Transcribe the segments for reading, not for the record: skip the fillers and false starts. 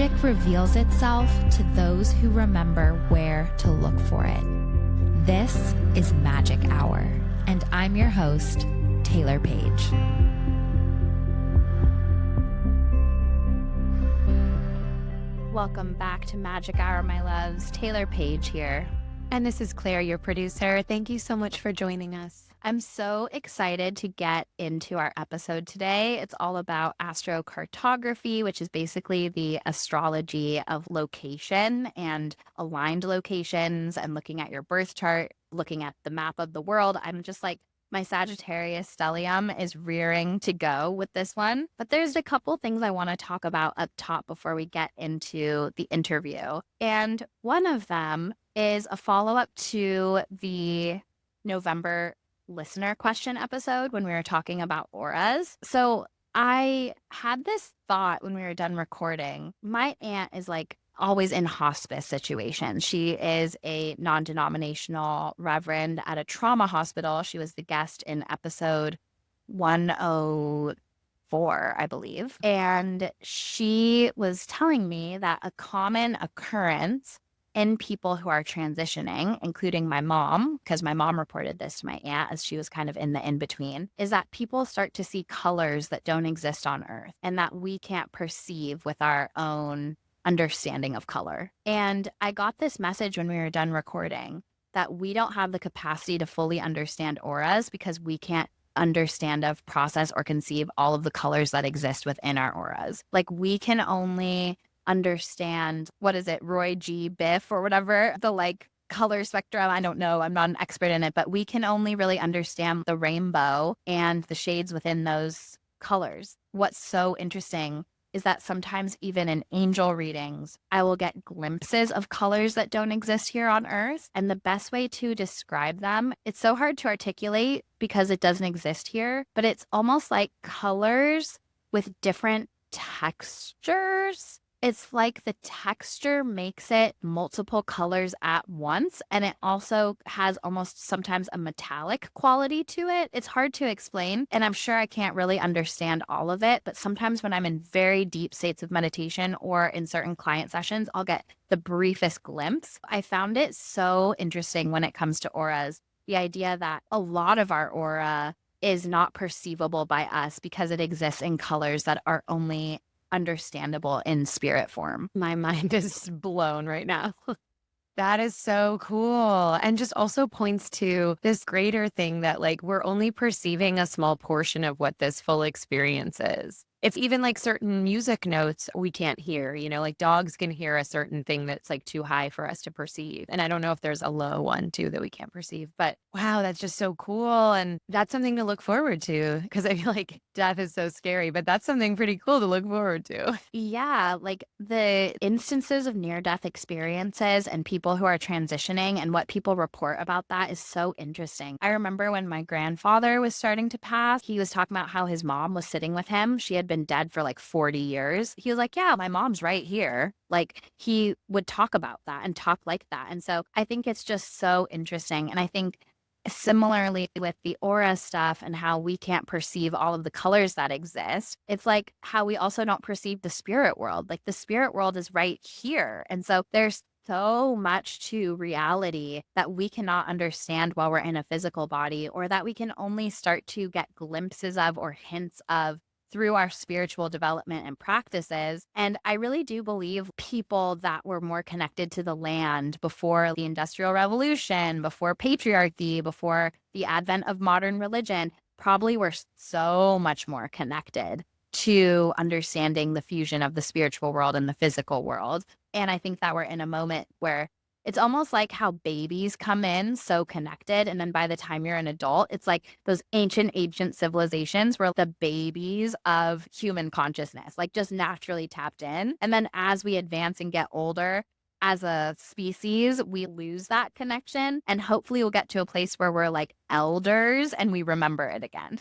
Magic reveals itself to those who remember where to look for it. This is Magic Hour, and I'm your host, Taylor Page. Welcome back to Magic Hour, my loves. Taylor Page here. And this is Claire, your producer. Thank you so much for joining us. I'm so excited to get into our episode today. It's all about astrocartography, which is basically the astrology of location and aligned locations and looking at your birth chart, looking at the map of the world. I'm just like, my Sagittarius stellium is rearing to go with this one. But there's a couple things I want to talk about up top before we get into the interview. And one of them is a follow-up to the November listener question episode when we were talking about auras. So I had this thought when we were done recording. My aunt is like always in hospice situations. She is a non-denominational reverend at a trauma hospital. She was the guest in episode 104, I believe. And she was telling me that a common occurrence in people who are transitioning, including my mom, because my mom reported this to my aunt as she was kind of in the in-between, is that people start to see colors that don't exist on Earth and that we can't perceive with our own understanding of color. And I got this message when we were done recording that we don't have the capacity to fully understand auras because we can't understand of process or conceive all of the colors that exist within our auras. Like we can only understand, what is it, Roy G. Biff or whatever, the like color spectrum. I don't know. I'm not an expert in it, but we can only really understand the rainbow and the shades within those colors. What's so interesting is that sometimes even in angel readings, I will get glimpses of colors that don't exist here on Earth. And the best way to describe them, it's so hard to articulate because it doesn't exist here, but it's almost like colors with different textures. It's like the texture makes it multiple colors at once, and it also has almost sometimes a metallic quality to it. It's hard to explain, and I'm sure I can't really understand all of it, but sometimes when I'm in very deep states of meditation or in certain client sessions, I'll get the briefest glimpse. I found it so interesting when it comes to auras, the idea that a lot of our aura is not perceivable by us because it exists in colors that are only understandable in spirit form. My mind is blown right now. That is so cool. And just also points to this greater thing that like we're only perceiving a small portion of what this full experience is. It's even like certain music notes we can't hear, like dogs can hear a certain thing that's like too high for us to perceive. And I don't know if there's a low one too that we can't perceive, but wow, that's just so cool. And that's something to look forward to because I feel like death is so scary, but that's something pretty cool to look forward to. Yeah, like the instances of near-death experiences and people who are transitioning and what people report about that is so interesting. I remember when my grandfather was starting to pass, he was talking about how his mom was sitting with him. She had been dead for like 40 years. He was like, yeah, my mom's right here. Like he would talk about that and talk like that. And so I think it's just so interesting. And I think similarly with the aura stuff and how we can't perceive all of the colors that exist, it's like how we also don't perceive the spirit world. Like the spirit world is right here. And so there's so much to reality that we cannot understand while we're in a physical body, or that we can only start to get glimpses of or hints of through our spiritual development and practices. And I really do believe people that were more connected to the land before the Industrial Revolution, before patriarchy, before the advent of modern religion, probably were so much more connected to understanding the fusion of the spiritual world and the physical world. And I think that we're in a moment where it's almost like how babies come in so connected. And then by the time you're an adult, it's like those ancient civilizations were the babies of human consciousness, like just naturally tapped in. And then as we advance and get older, as a species, we lose that connection. And hopefully we'll get to a place where we're like elders and we remember it again.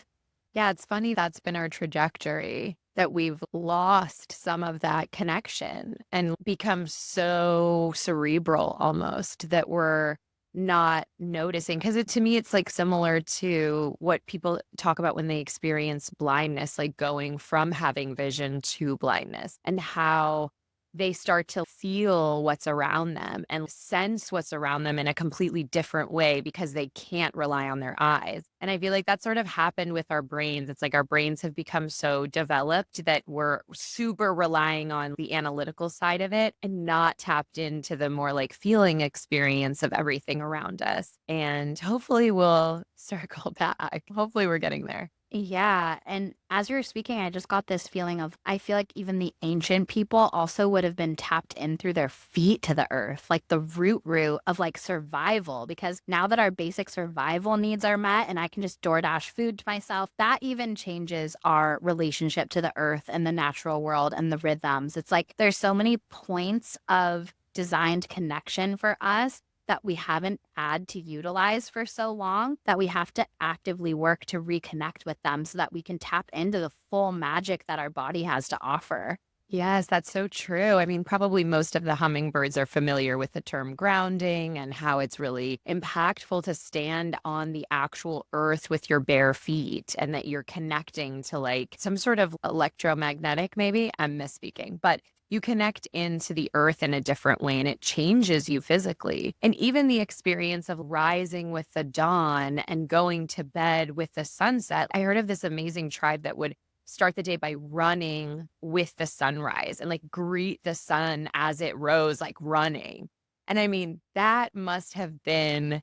Yeah, it's funny that's been our trajectory, that we've lost some of that connection and become so cerebral almost that we're not noticing. Because to me, it's like similar to what people talk about when they experience blindness, like going from having vision to blindness, and how they start to feel what's around them and sense what's around them in a completely different way because they can't rely on their eyes. And I feel like that sort of happened with our brains. It's like our brains have become so developed that we're super relying on the analytical side of it and not tapped into the more like feeling experience of everything around us. And hopefully we'll circle back. Hopefully we're getting there. Yeah. And as you were speaking, I just got this feeling of I feel like even the ancient people also would have been tapped in through their feet to the earth, like the root of like survival. Because now that our basic survival needs are met and I can just DoorDash food to myself, that even changes our relationship to the earth and the natural world and the rhythms. It's like there's so many points of designed connection for us that we haven't had to utilize for so long that we have to actively work to reconnect with them so that we can tap into the full magic that our body has to offer. Yes, that's so true. I mean, probably most of the hummingbirds are familiar with the term grounding and how it's really impactful to stand on the actual earth with your bare feet and that you're connecting to like some sort of electromagnetic, maybe. I'm misspeaking, but you connect into the earth in a different way and it changes you physically. And even the experience of rising with the dawn and going to bed with the sunset. I heard of this amazing tribe that would start the day by running with the sunrise and like greet the sun as it rose, like running. And I mean, that must have been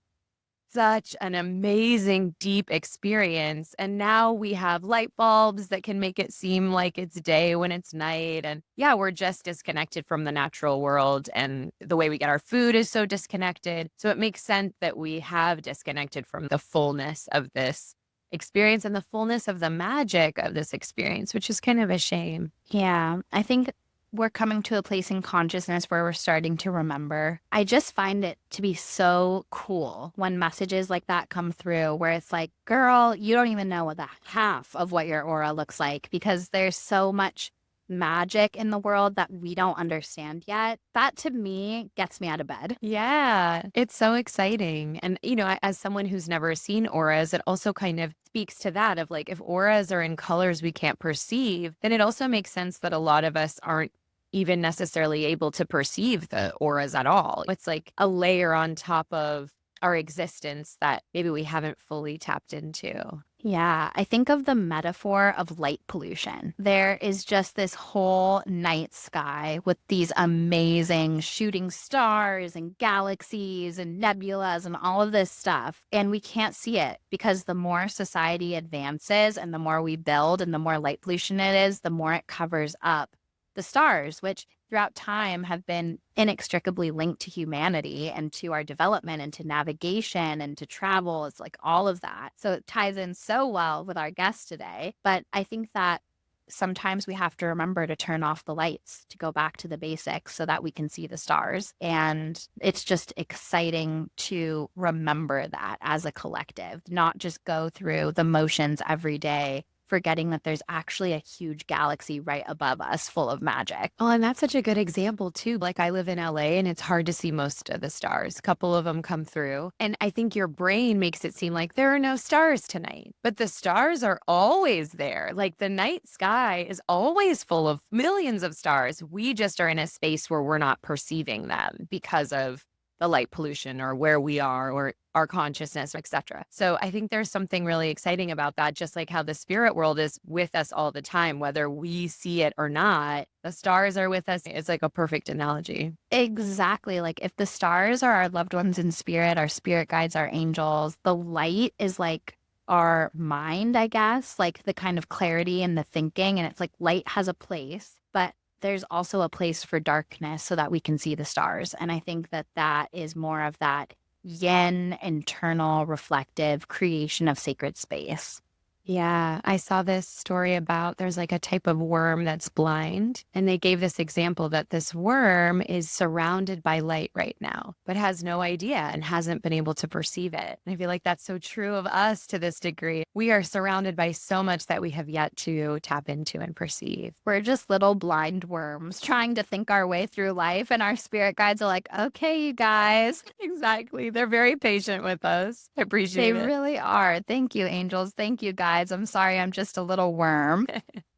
such an amazing, deep experience. And now we have light bulbs that can make it seem like it's day when it's night. And yeah, we're just disconnected from the natural world. And the way we get our food is so disconnected. So it makes sense that we have disconnected from the fullness of this experience and the fullness of the magic of this experience, which is kind of a shame. Yeah, I think we're coming to a place in consciousness where we're starting to remember. I just find it to be so cool when messages like that come through, where it's like, girl, you don't even know what the half of what your aura looks like because there's so much magic in the world that we don't understand yet. That to me gets me out of bed. Yeah, it's so exciting. And, you know, as someone who's never seen auras, it also kind of speaks to that of like, if auras are in colors we can't perceive, then it also makes sense that a lot of us aren't even necessarily able to perceive the auras at all. It's like a layer on top of our existence that maybe we haven't fully tapped into. Yeah, I think of the metaphor of light pollution. There is just this whole night sky with these amazing shooting stars and galaxies and nebulas and all of this stuff. And we can't see it because the more society advances and the more we build and the more light pollution it is, the more it covers up the stars, which throughout time have been inextricably linked to humanity and to our development and to navigation and to travel. It's like all of that. So it ties in so well with our guest today. But I think that sometimes we have to remember to turn off the lights, to go back to the basics so that we can see the stars. And it's just exciting to remember that as a collective, not just go through the motions every day forgetting that there's actually a huge galaxy right above us full of magic. Oh, and that's such a good example too. Like I live in LA and it's hard to see most of the stars. A couple of them come through. And I think your brain makes it seem like there are no stars tonight. But the stars are always there. Like the night sky is always full of millions of stars. We just are in a space where we're not perceiving them because of the light pollution or where we are or our consciousness, etc. So I think there's something really exciting about that, just like how the spirit world is with us all the time, whether we see it or not. The stars are with us. It's like a perfect analogy. Exactly. Like if the stars are our loved ones in spirit, our spirit guides, our angels, the light is like our mind, I guess, like the kind of clarity and the thinking. And it's like light has a place, but there's also a place for darkness so that we can see the stars. And I think that that is more of that yin, internal, reflective creation of sacred space. Yeah, I saw this story about there's like a type of worm that's blind. And they gave this example that this worm is surrounded by light right now, but has no idea and hasn't been able to perceive it. And I feel like that's so true of us to this degree. We are surrounded by so much that we have yet to tap into and perceive. We're just little blind worms trying to think our way through life. And our spirit guides are like, okay, you guys. Exactly. They're very patient with us. I appreciate They it. really are. Thank you, angels. Thank you, guys. guys. I'm sorry, I'm just a little worm.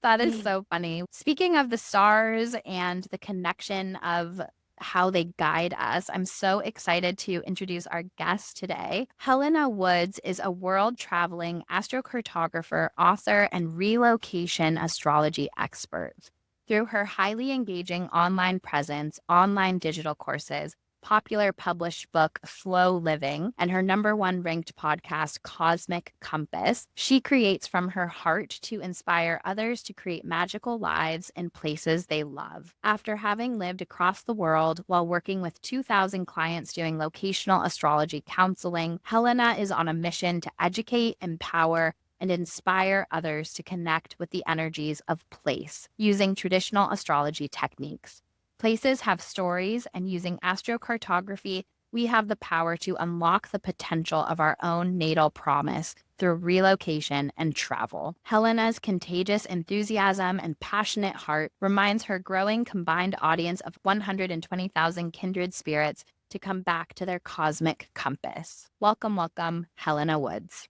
That is so funny. Speaking of the stars and the connection of how they guide us, I'm so excited to introduce our guest today. Helena Woods is a world traveling astrocartographer, author, and relocation astrology expert. Through her highly engaging online presence, online digital courses, popular published book, Flow Living, and her #1 ranked podcast, Cosmic Compass, she creates from her heart to inspire others to create magical lives in places they love. After having lived across the world while working with 2,000 clients doing locational astrology counseling, Helena is on a mission to educate, empower, and inspire others to connect with the energies of place using traditional astrology techniques. Places have stories, and using astrocartography, we have the power to unlock the potential of our own natal promise through relocation and travel. Helena's contagious enthusiasm and passionate heart reminds her growing combined audience of 120,000 kindred spirits to come back to their cosmic compass. Welcome, welcome, Helena Woods.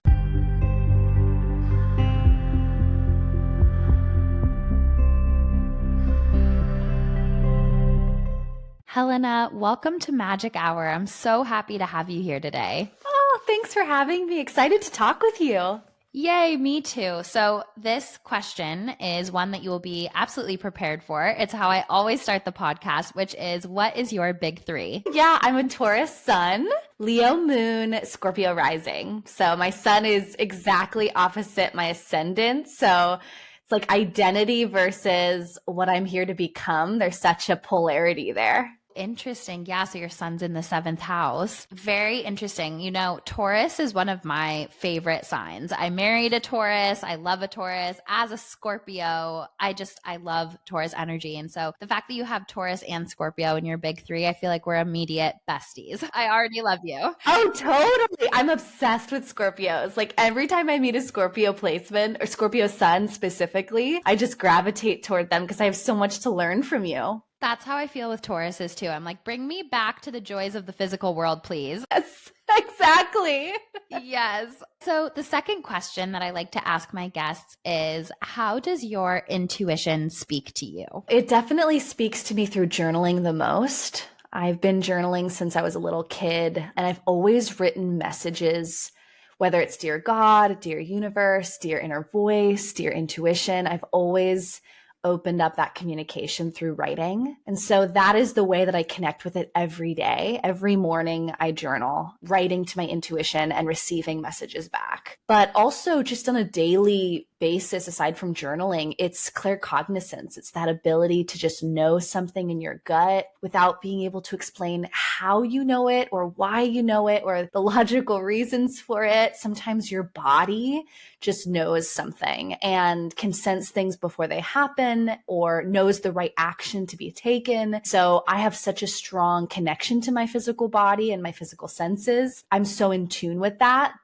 Helena, welcome to Magic Hour. I'm so happy to have you here today. Oh, thanks for having me. Excited to talk with you. Yay, me too. So this question is one that you will be absolutely prepared for. It's how I always start the podcast, which is, what is your big three? Yeah, I'm a Taurus sun, Leo moon, Scorpio rising. So my sun is exactly opposite my ascendant. So it's like identity versus what I'm here to become. There's such a polarity there. Interesting. Yeah. So your son's in the 7th house. Very interesting. You know, Taurus is one of my favorite signs. I married a Taurus. I love a Taurus. As a Scorpio, I love Taurus energy. And so the fact that you have Taurus and Scorpio in your big three, I feel like we're immediate besties. I already love you. Oh, totally. I'm obsessed with Scorpios. Like every time I meet a Scorpio placement or Scorpio sun specifically, I just gravitate toward them because I have so much to learn from you. That's how I feel with Tauruses too. I'm like, bring me back to the joys of the physical world, please. Yes, exactly. Yes. So the second question that I like to ask my guests is, how does your intuition speak to you? It definitely speaks to me through journaling the most. I've been journaling since I was a little kid, and I've always written messages, whether it's dear God, dear universe, dear inner voice, dear intuition. I've always opened up that communication through writing. And so that is the way that I connect with it every day. Every morning I journal, writing to my intuition and receiving messages back. But also just on a daily basis, aside from journaling, it's claircognizance. It's that ability to just know something in your gut without being able to explain how you know it or why you know it or the logical reasons for it. Sometimes your body just knows something and can sense things before they happen or knows the right action to be taken. So I have such a strong connection to my physical body and my physical senses. I'm so in tune with that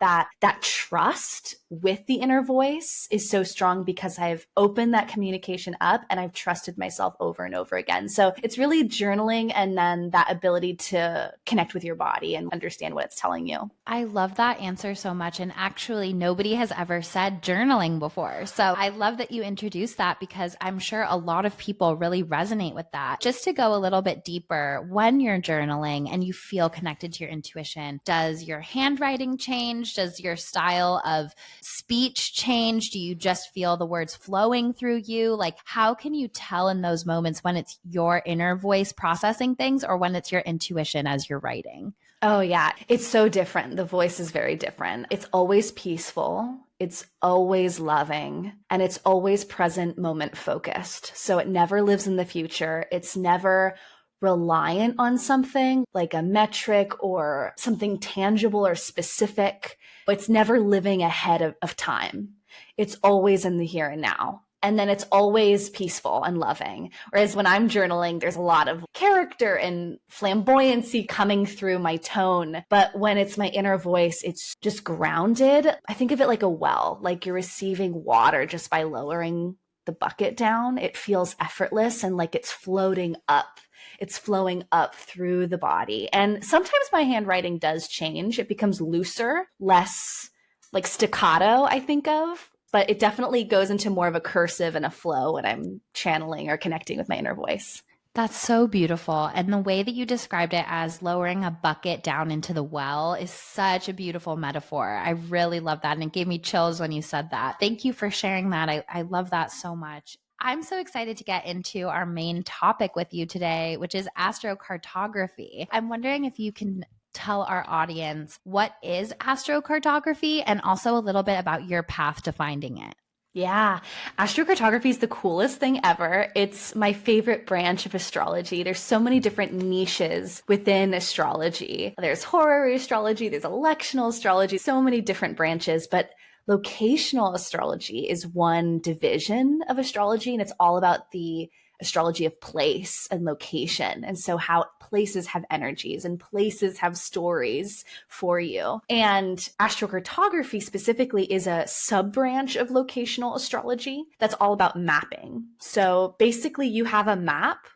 trust with the inner voice is so strong because I've opened that communication up and I've trusted myself over and over again. So it's really journaling and then that ability to connect with your body and understand what it's telling you. I love that answer so much. And actually, nobody has ever said journaling before. So I love that you introduced that because I'm sure a lot of people really resonate with that. Just to go a little bit deeper, when you're journaling and you feel connected to your intuition, does your handwriting change? Does your style of speech change? Do you just feel the words flowing through you? Like, how can you tell in those moments when it's your inner voice processing things or when it's your intuition as you're writing? Oh, yeah. It's so different. The voice is very different. It's always peaceful. It's always loving and it's always present moment focused. So it never lives in the future. It's never reliant on something like a metric or something tangible or specific. It's never living ahead of time. It's always in the here and now. And then it's always peaceful and loving. Whereas when I'm journaling, there's a lot of character and flamboyancy coming through my tone. But when it's my inner voice, it's just grounded. I think of it like a well, like you're receiving water just by lowering the bucket down. It feels effortless and like it's floating up. It's flowing up through the body. And sometimes my handwriting does change. It becomes looser, less like staccato, I think of. but it definitely goes into more of a cursive and a flow when I'm channeling or connecting with my inner voice. That's so beautiful. And the way that you described it as lowering a bucket down into the well is such a beautiful metaphor. I really love that. And it gave me chills when you said that. Thank you for sharing that. I love that so much. I'm so excited to get into our main topic with you today, which is astrocartography. I'm wondering if you can tell our audience what is astrocartography and also a little bit about your path to finding it. Yeah, astrocartography is the coolest thing ever. It's my favorite branch of astrology. There's so many different niches within astrology. There's horary astrology, there's electional astrology, so many different branches, but locational astrology is one division of astrology, and it's all about the astrology of place and location. And so how places have energies and places have stories for you. And astrocartography specifically is a sub branch of locational astrology that's all about mapping. So basically you have a map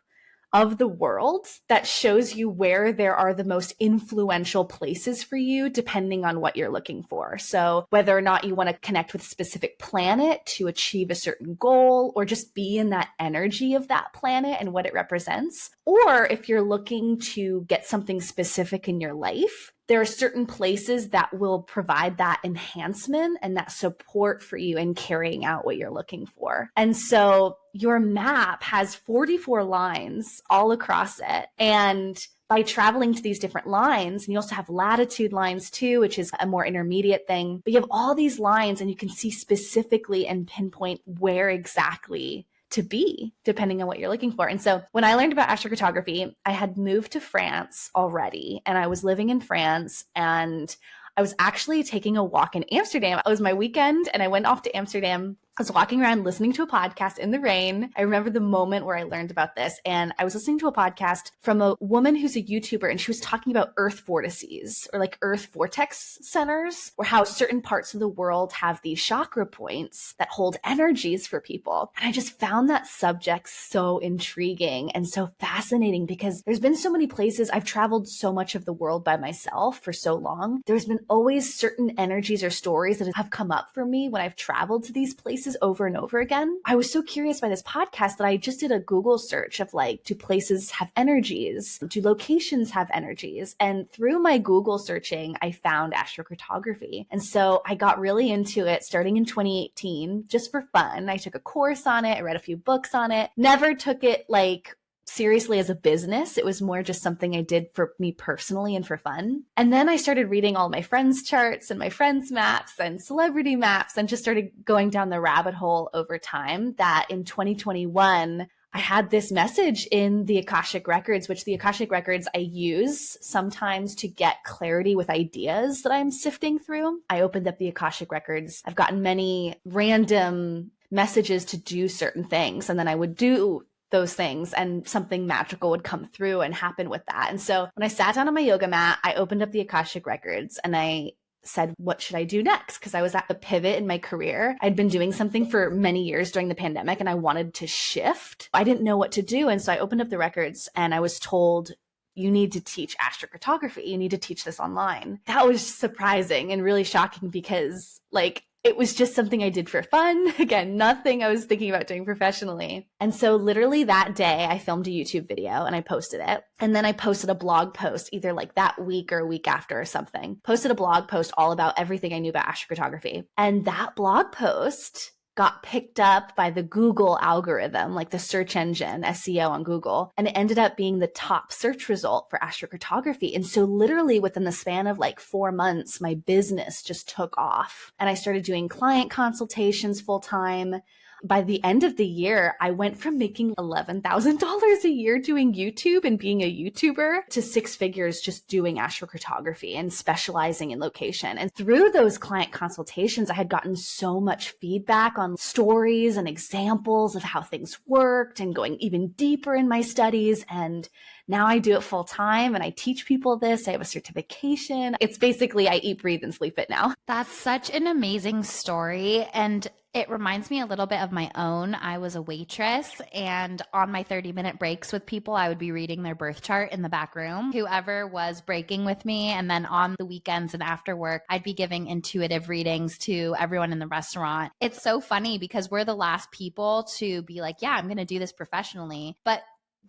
of the world that shows you where there are the most influential places for you, depending on what you're looking for. So whether or not you want to connect with a specific planet to achieve a certain goal, or just be in that energy of that planet and what it represents, or if you're looking to get something specific in your life, there are certain places that will provide that enhancement and that support for you in carrying out what you're looking for. And so your map has 44 lines all across it. And by traveling to these different lines, and you also have latitude lines too, which is a more intermediate thing, but you have all these lines and you can see specifically and pinpoint where exactly to be, depending on what you're looking for. And so when I learned about astrocartography, I had moved to France already, and I was living in France, and I was actually taking a walk in Amsterdam. It was my weekend, and I went off to Amsterdam. I was walking around listening to a podcast in the rain. I remember the moment where I learned about this, and I was listening to a podcast from a woman who's a YouTuber, and she was talking about Earth vortices, or like Earth vortex centers, or how certain parts of the world have these chakra points that hold energies for people. And I just found that subject so intriguing and so fascinating, because there's been so many places. I've traveled so much of the world by myself for so long. There's been always certain energies or stories that have come up for me when I've traveled to these places over and over again. I was so curious by this podcast that I just did a Google search of like, do places have energies? Do locations have energies? And through my Google searching, I found astrocartography. And so I got really into it starting in 2018, just for fun. I took a course on it. I read a few books on it. Never took it like seriously as a business. It was more just something I did for me personally and for fun. And then I started reading all my friends' charts and my friends' maps and celebrity maps, and just started going down the rabbit hole over time, that in 2021, I had this message in the Akashic Records, which the Akashic Records I use sometimes to get clarity with ideas that I'm sifting through. I opened up the Akashic Records. I've gotten many random messages to do certain things, and then I would do those things and something magical would come through and happen with that. And so when I sat down on my yoga mat, I opened up the Akashic Records and I said, what should I do next? Because I was at a pivot in my career. I'd been doing something for many years during the pandemic and I wanted to shift. I didn't know what to do. And so I opened up the records and I was told, you need to teach astrocartography. You need to teach this online. That was surprising and really shocking, because like, it was just something I did for fun. Again, nothing I was thinking about doing professionally. And so literally that day I filmed a YouTube video and I posted it. And then I posted a blog post either like that week or a week after or something. Posted a blog post all about everything I knew about astrocartography. And that blog post got picked up by the Google algorithm, like the search engine, SEO on Google, and it ended up being the top search result for astrocartography. And so literally within the span of like 4 months, my business just took off and I started doing client consultations full time. By the end of the year, I went from making $11,000 a year doing YouTube and being a YouTuber to 6 figures just doing astrocartography and specializing in location. And through those client consultations, I had gotten so much feedback on stories and examples of how things worked and going even deeper in my studies. And now I do it full time and I teach people this. I have a certification. It's basically I eat, breathe, and sleep it now. That's such an amazing story. And It reminds me a little bit of my own. I was a waitress, and on my 30-minute breaks with people, I would be reading their birth chart in the back room, whoever was breaking with me. And then on the weekends and after work, I'd be giving intuitive readings to everyone in the restaurant. It's so funny because we're the last people to be like, yeah, I'm going to do this professionally. But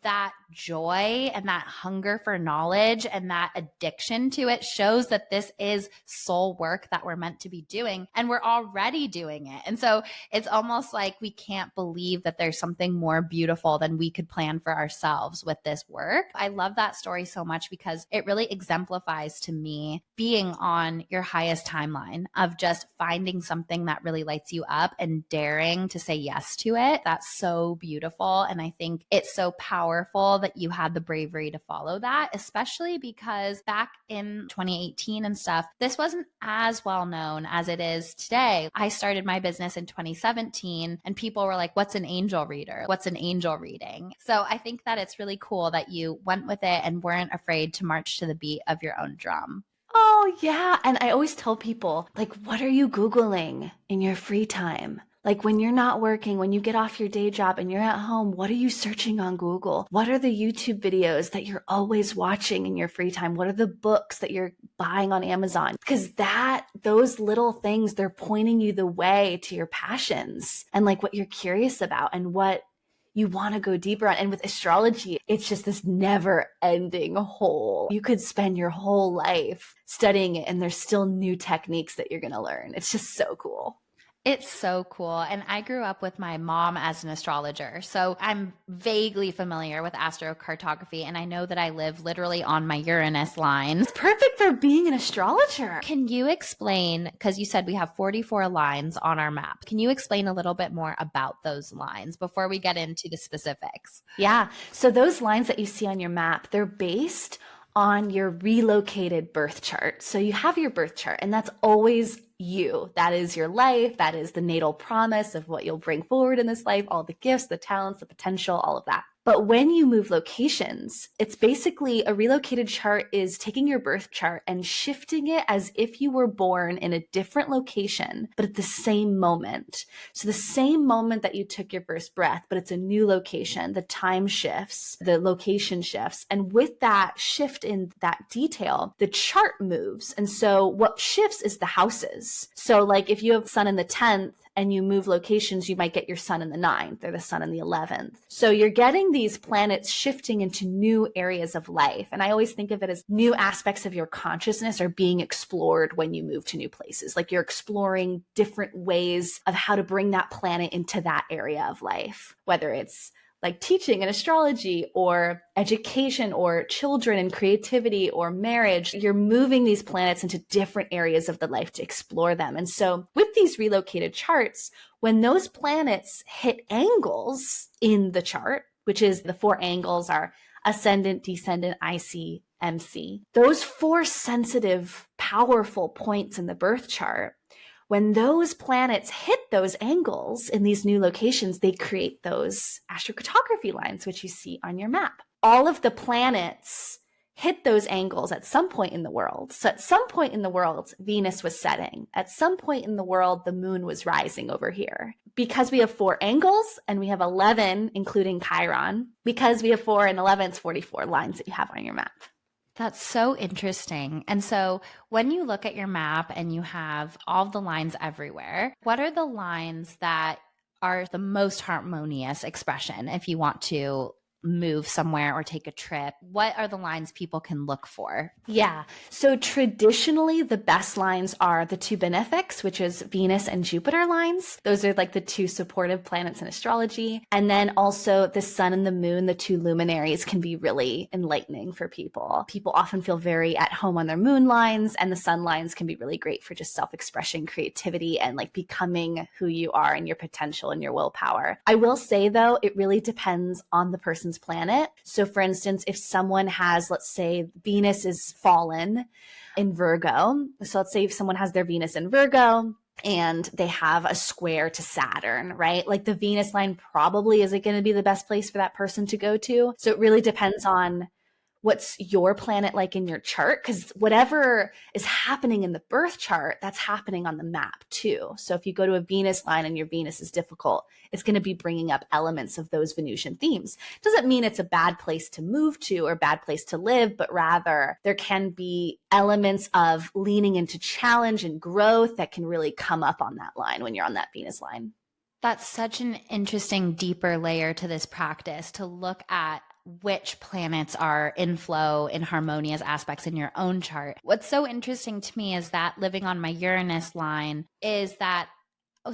that joy and that hunger for knowledge and that addiction to it shows that this is soul work that we're meant to be doing, and we're already doing it. And so it's almost like we can't believe that there's something more beautiful than we could plan for ourselves with this work. I love that story so much because it really exemplifies to me being on your highest timeline of just finding something that really lights you up and daring to say yes to it. That's so beautiful. And I think it's so powerful that you had the bravery to follow that, especially because back in 2018 and stuff, this wasn't as well known as it is today. I started my business in 2017 and people were like, what's an angel reader? What's an angel reading? So I think that it's really cool that you went with it and weren't afraid to march to the beat of your own drum. Oh, yeah. And I always tell people, like, what are you Googling in your free time? Like when you're not working, when you get off your day job and you're at home, what are you searching on Google? What are the YouTube videos that you're always watching in your free time? What are the books that you're buying on Amazon? Because those little things, they're pointing you the way to your passions and like what you're curious about and what you want to go deeper on. And with astrology, it's just this never ending hole. You could spend your whole life studying it and there's still new techniques that you're going to learn. It's just so cool. It's so cool. And I grew up with my mom as an astrologer. So I'm vaguely familiar with astrocartography. And I know that I live literally on my Uranus line. It's perfect for being an astrologer. Can you explain, because you said we have 44 lines on our map. Can you explain a little bit more about those lines before we get into the specifics? Yeah. So those lines that you see on your map, they're based on your relocated birth chart. So you have your birth chart and that's always you. That is your life. That is the natal promise of what you'll bring forward in this life, all the gifts, the talents, the potential, all of that. But when you move locations, it's basically a relocated chart is taking your birth chart and shifting it as if you were born in a different location, but at the same moment. So the same moment that you took your first breath, but it's a new location. The time shifts, the location shifts. And with that shift in that detail, the chart moves. And so what shifts is the houses. So like if you have sun in the 10th, and you move locations, you might get your sun in the 9th or the sun in the 11th. So you're getting these planets shifting into new areas of life. And I always think of it as new aspects of your consciousness are being explored when you move to new places. Like you're exploring different ways of how to bring that planet into that area of life, whether it's like teaching and astrology or education or children and creativity or marriage. You're moving these planets into different areas of the life to explore them. And so with these relocated charts, when those planets hit angles in the chart, which is the 4 angles are ascendant, descendant, IC, MC, those 4 sensitive, powerful points in the birth chart, when those planets hit those angles in these new locations, they create those astrocartography lines, which you see on your map. All of the planets hit those angles at some point in the world. So at some point in the world, Venus was setting. At some point in the world, the moon was rising over here. Because we have 4 angles and we have 11, including Chiron, because we have 4 and 11, it's 44 lines that you have on your map. That's so interesting. And so when you look at your map and you have all the lines everywhere, what are the lines that are the most harmonious expression if you want to move somewhere or take a trip? What are the lines people can look for? Yeah. So traditionally, the best lines are the 2 benefics, which is Venus and Jupiter lines. Those are like the 2 supportive planets in astrology. And then also the sun and the moon, the 2 luminaries, can be really enlightening for people. People often feel very at home on their moon lines, and the sun lines can be really great for just self-expression, creativity, and like becoming who you are and your potential and your willpower. I will say though, it really depends on the person's planet. So for instance, if someone has, let's say Venus is fallen in Virgo. So let's say if someone has their Venus in Virgo and they have a square to Saturn, right? Like the Venus line probably isn't going to be the best place for that person to go to. So it really depends on what's your planet like in your chart? Because whatever is happening in the birth chart, that's happening on the map too. So if you go to a Venus line and your Venus is difficult, it's going to be bringing up elements of those Venusian themes. Doesn't mean it's a bad place to move to or bad place to live, but rather there can be elements of leaning into challenge and growth that can really come up on that line when you're on that Venus line. That's such an interesting, deeper layer to this practice, to look at which planets are in flow, in harmonious aspects in your own chart. What's so interesting to me is that living on my Uranus line is that,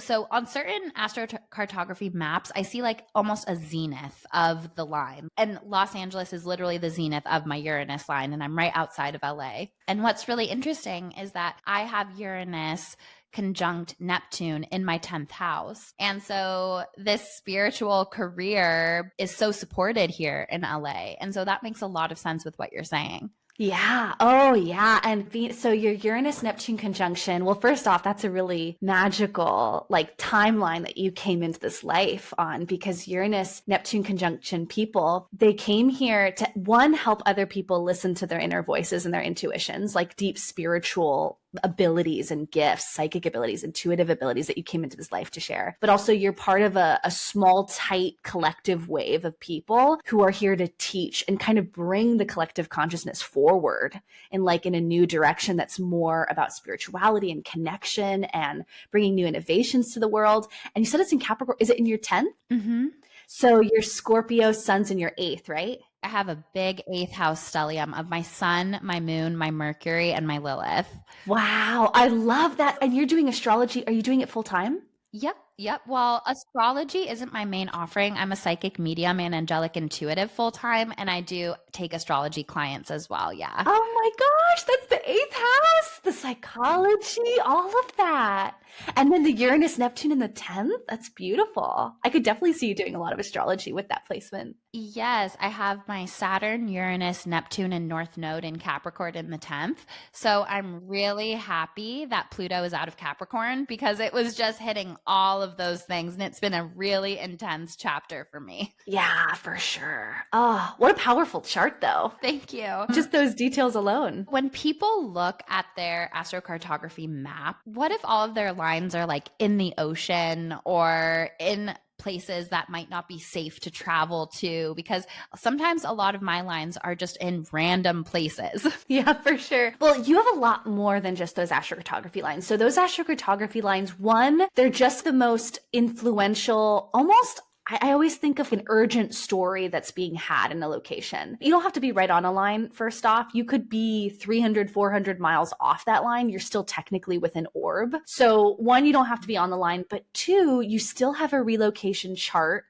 so on certain astrocartography maps, I see like almost a zenith of the line. And Los Angeles is literally the zenith of my Uranus line, and I'm right outside of LA. And what's really interesting is that I have Uranus conjunct Neptune in my 10th house. And so this spiritual career is so supported here in LA. And so that makes a lot of sense with what you're saying. Yeah. Oh, yeah. And so your Uranus Neptune conjunction, well, first off, that's a really magical like timeline that you came into this life on, because Uranus Neptune conjunction people, they came here to, one, help other people listen to their inner voices and their intuitions, like deep spiritual abilities and gifts, psychic abilities, intuitive abilities that you came into this life to share. But also you're part of a small, tight collective wave of people who are here to teach and kind of bring the collective consciousness forward in a new direction that's more about spirituality and connection and bringing new innovations to the world. And you said it's in Capricorn. Is it in your 10th? Mm-hmm. So your Scorpio sun's in your 8th, right? I have a big 8th house stellium of my sun, my moon, my Mercury, and my Lilith. Wow. I love that. And you're doing astrology. Are you doing it full time? Yep. Well, astrology isn't my main offering. I'm a psychic medium and angelic intuitive full time, and I do take astrology clients as well. Yeah. Oh my gosh, that's the 8th house, the psychology, all of that. And then the Uranus Neptune in the 10th. That's beautiful. I could definitely see you doing a lot of astrology with that placement. Yes, I have my Saturn, Uranus, Neptune, and North Node in Capricorn in the 10th. So I'm really happy that Pluto is out of Capricorn, because it was just hitting all of those things. And it's been a really intense chapter for me. Yeah, for sure. Oh, what a powerful chart, though. Thank you. Just those details alone. When people look at their astrocartography map, what if all of their lines are like in the ocean or in places that might not be safe to travel to? Because sometimes a lot of my lines are just in random places. Yeah, for sure. Well, you have a lot more than just those astrocartography lines. So those astrocartography lines, one, they're just the most influential, almost, I always think of an urgent story that's being had in a location. You don't have to be right on a line, first off. You could be 300, 400 miles off that line. You're still technically with an orb. So one, you don't have to be on the line, but two, you still have a relocation chart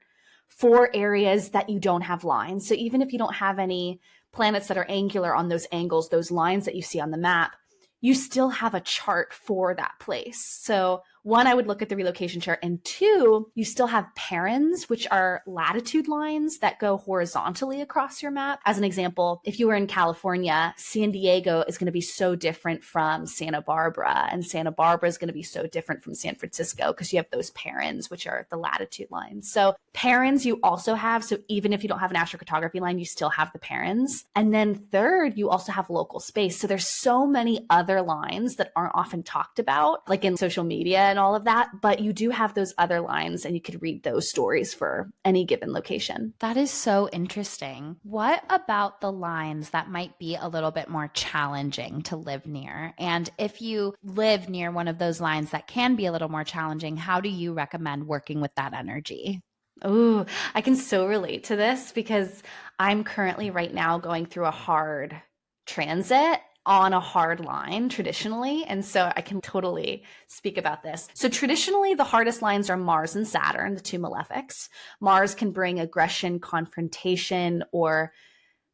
for areas that you don't have lines. So even if you don't have any planets that are angular on those angles, those lines that you see on the map, you still have a chart for that place. So one, I would look at the relocation chart, and two, you still have parens, which are latitude lines that go horizontally across your map. As an example, if you were in California, San Diego is going to be so different from Santa Barbara, and Santa Barbara is going to be so different from San Francisco, because you have those parens, which are the latitude lines. So parens you also have. So even if you don't have an astrocartography line, you still have the parens. And then third, you also have local space. So there's so many other lines that aren't often talked about, like in social media and all of that, but you do have those other lines, and you could read those stories for any given location. That is so interesting. What about the lines that might be a little bit more challenging to live near? And if you live near one of those lines that can be a little more challenging, how do you recommend working with that energy? Oh, I can so relate to this, because I'm currently right now going through a hard transit on a hard line traditionally. And so I can totally speak about this. So traditionally, the hardest lines are Mars and Saturn, the two malefics. Mars can bring aggression, confrontation, or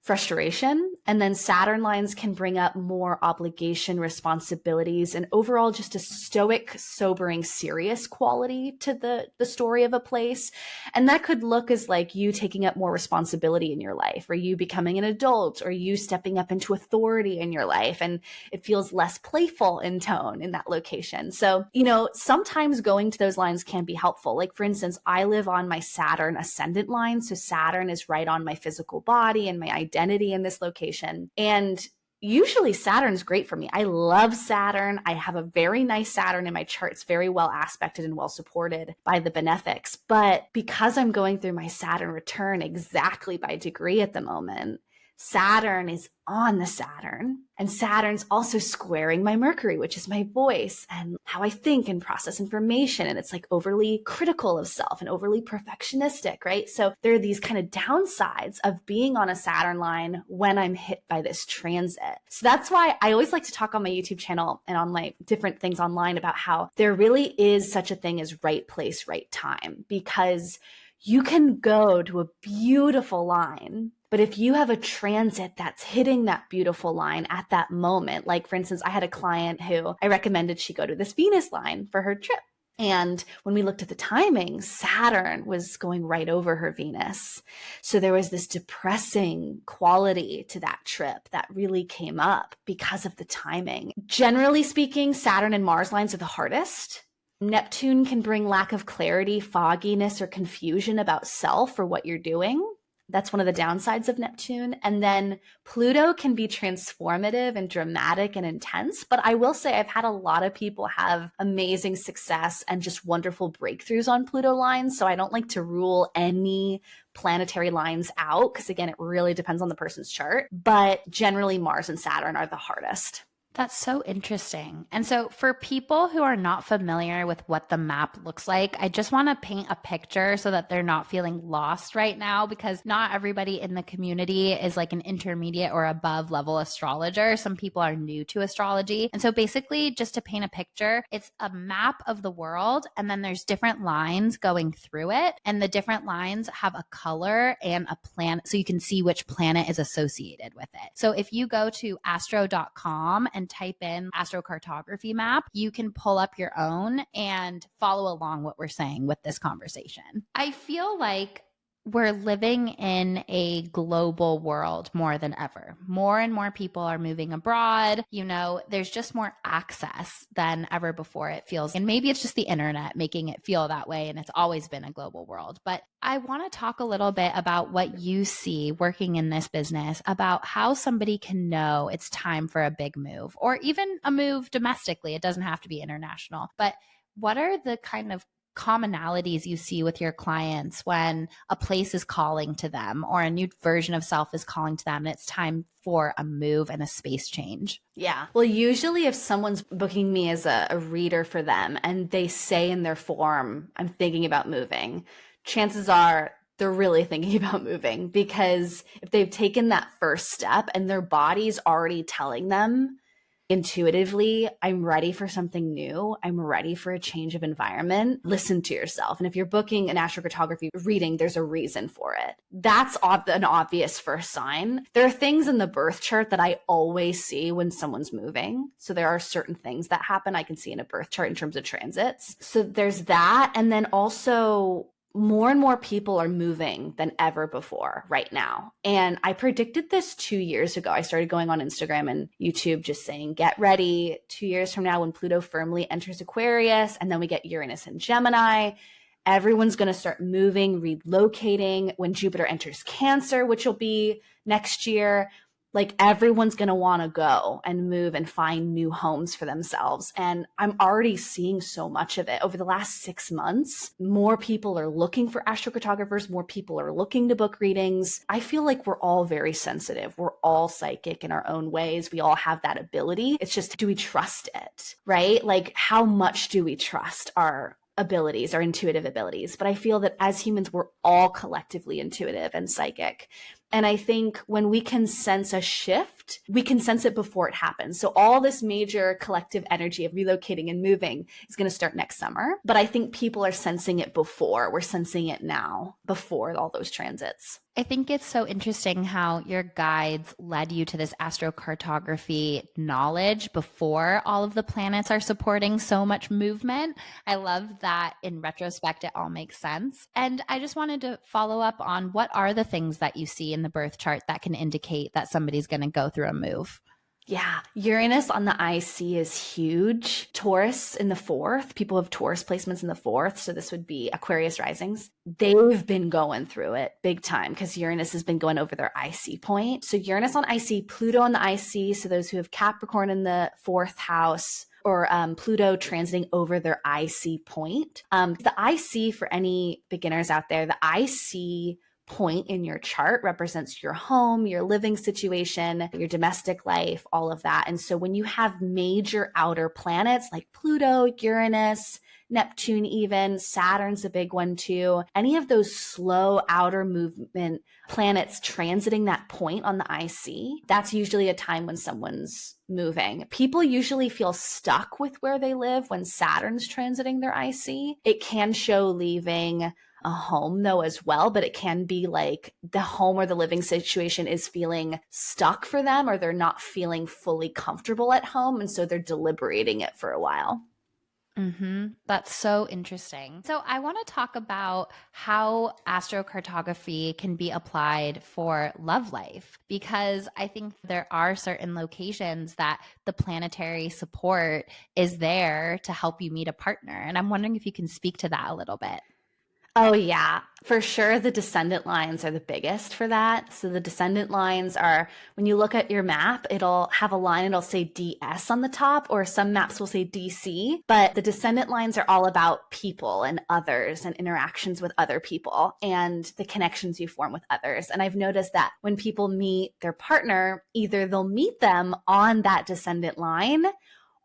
frustration. And then Saturn lines can bring up more obligation, responsibilities, and overall just a stoic, sobering, serious quality to the story of a place. And that could look as like you taking up more responsibility in your life, or you becoming an adult, or you stepping up into authority in your life. And it feels less playful in tone in that location. So, sometimes going to those lines can be helpful. Like, for instance, I live on my Saturn ascendant line. So Saturn is right on my physical body and my identity identity in this location. And usually Saturn's great for me. I love Saturn. I have a very nice Saturn in my chart. It's very well aspected and well supported by the benefics. But because I'm going through my Saturn return exactly by degree at the moment, Saturn is on the Saturn, and Saturn's also squaring my Mercury, which is my voice and how I think and process information. And it's like overly critical of self and overly perfectionistic, right? So there are these kind of downsides of being on a Saturn line when I'm hit by this transit. So that's why I always like to talk on my YouTube channel and on my different things online about how there really is such a thing as right place, right time, because you can go to a beautiful line, but if you have a transit that's hitting that beautiful line at that moment, like for instance, I had a client who I recommended she go to this Venus line for her trip. And when we looked at the timing, Saturn was going right over her Venus. So there was this depressing quality to that trip that really came up because of the timing. Generally speaking, Saturn and Mars lines are the hardest. Neptune can bring lack of clarity, fogginess, or confusion about self or what you're doing. That's one of the downsides of Neptune. And then Pluto can be transformative and dramatic and intense. But I will say I've had a lot of people have amazing success and just wonderful breakthroughs on Pluto lines. So I don't like to rule any planetary lines out because, again, it really depends on the person's chart. But generally, Mars and Saturn are the hardest. That's so interesting. And so for people who are not familiar with what the map looks like, I just want to paint a picture so that they're not feeling lost right now, because not everybody in the community is like an intermediate or above level astrologer. Some people are new to astrology. And so basically, just to paint a picture, it's a map of the world, and then there's different lines going through it. And the different lines have a color and a planet, so you can see which planet is associated with it. So if you go to astro.com and type in astrocartography map, you can pull up your own and follow along what we're saying with this conversation. I feel like we're living in a global world more than ever. More and more people are moving abroad. There's just more access than ever before, it feels. And maybe it's just the internet making it feel that way, and it's always been a global world. But I want to talk a little bit about what you see working in this business, about how somebody can know it's time for a big move, or even a move domestically. It doesn't have to be international. But what are the kind of commonalities you see with your clients when a place is calling to them or a new version of self is calling to them and it's time for a move and a space change? Yeah. Well, usually if someone's booking me as a reader for them and they say in their form, I'm thinking about moving, chances are they're really thinking about moving, because if they've taken that first step and their body's already telling them intuitively, I'm ready for something new, I'm ready for a change of environment, listen to yourself. And if you're booking an astrocartography reading, there's a reason for it. That's an obvious first sign. There are things in the birth chart that I always see when someone's moving. So there are certain things that happen I can see in a birth chart in terms of transits. So there's that. And then also, more and more people are moving than ever before right now. And I predicted this 2 years ago. I started going on Instagram and YouTube just saying, get ready 2 years from now when Pluto firmly enters Aquarius, and then we get Uranus and Gemini. Everyone's going to start moving, relocating. When Jupiter enters Cancer, which will be next year, like everyone's going to want to go and move and find new homes for themselves. And I'm already seeing so much of it over the last 6 months. More people are looking for astrocartographers. More people are looking to book readings. I feel like we're all very sensitive. We're all psychic in our own ways. We all have that ability. It's just, do we trust it, right? Like, how much do we trust our abilities, our intuitive abilities? But I feel that as humans, we're all collectively intuitive and psychic. And I think when we can sense a shift, we can sense it before it happens. So all this major collective energy of relocating and moving is going to start next summer. But I think people are sensing it before. We're sensing it now, before all those transits. I think it's so interesting how your guides led you to this astrocartography knowledge before all of the planets are supporting so much movement. I love that in retrospect, it all makes sense. And I just wanted to follow up on, what are the things that you see in the birth chart that can indicate that somebody's going to go through a move? Yeah, Uranus on the IC is huge. Taurus in the fourth, people have Taurus placements in the fourth. So this would be Aquarius risings. They've been going through it big time because Uranus has been going over their IC point. So Uranus on IC, Pluto on the IC. So those who have Capricorn in the fourth house, or Pluto transiting over their IC point. The IC, for any beginners out there, the IC point in your chart represents your home, your living situation, your domestic life, all of that. And so when you have major outer planets like Pluto, Uranus, Neptune, even Saturn's a big one too, any of those slow outer movement planets transiting that point on the IC, that's usually a time when someone's moving. People usually feel stuck with where they live when Saturn's transiting their IC. It can show leaving a home though as well, but it can be like the home or the living situation is feeling stuck for them, or they're not feeling fully comfortable at home, and so they're deliberating it for a while. That's so interesting. So I want to talk about how astrocartography can be applied for love life, because I think there are certain locations that the planetary support is there to help you meet a partner. And I'm wondering if you can speak to that a little bit. Oh, yeah, for sure. The descendant lines are the biggest for that. So the descendant lines are, when you look at your map, it'll have a line, it'll say DS on the top, or some maps will say DC. But the descendant lines are all about people and others and interactions with other people and the connections you form with others. And I've noticed that when people meet their partner, either they'll meet them on that descendant line,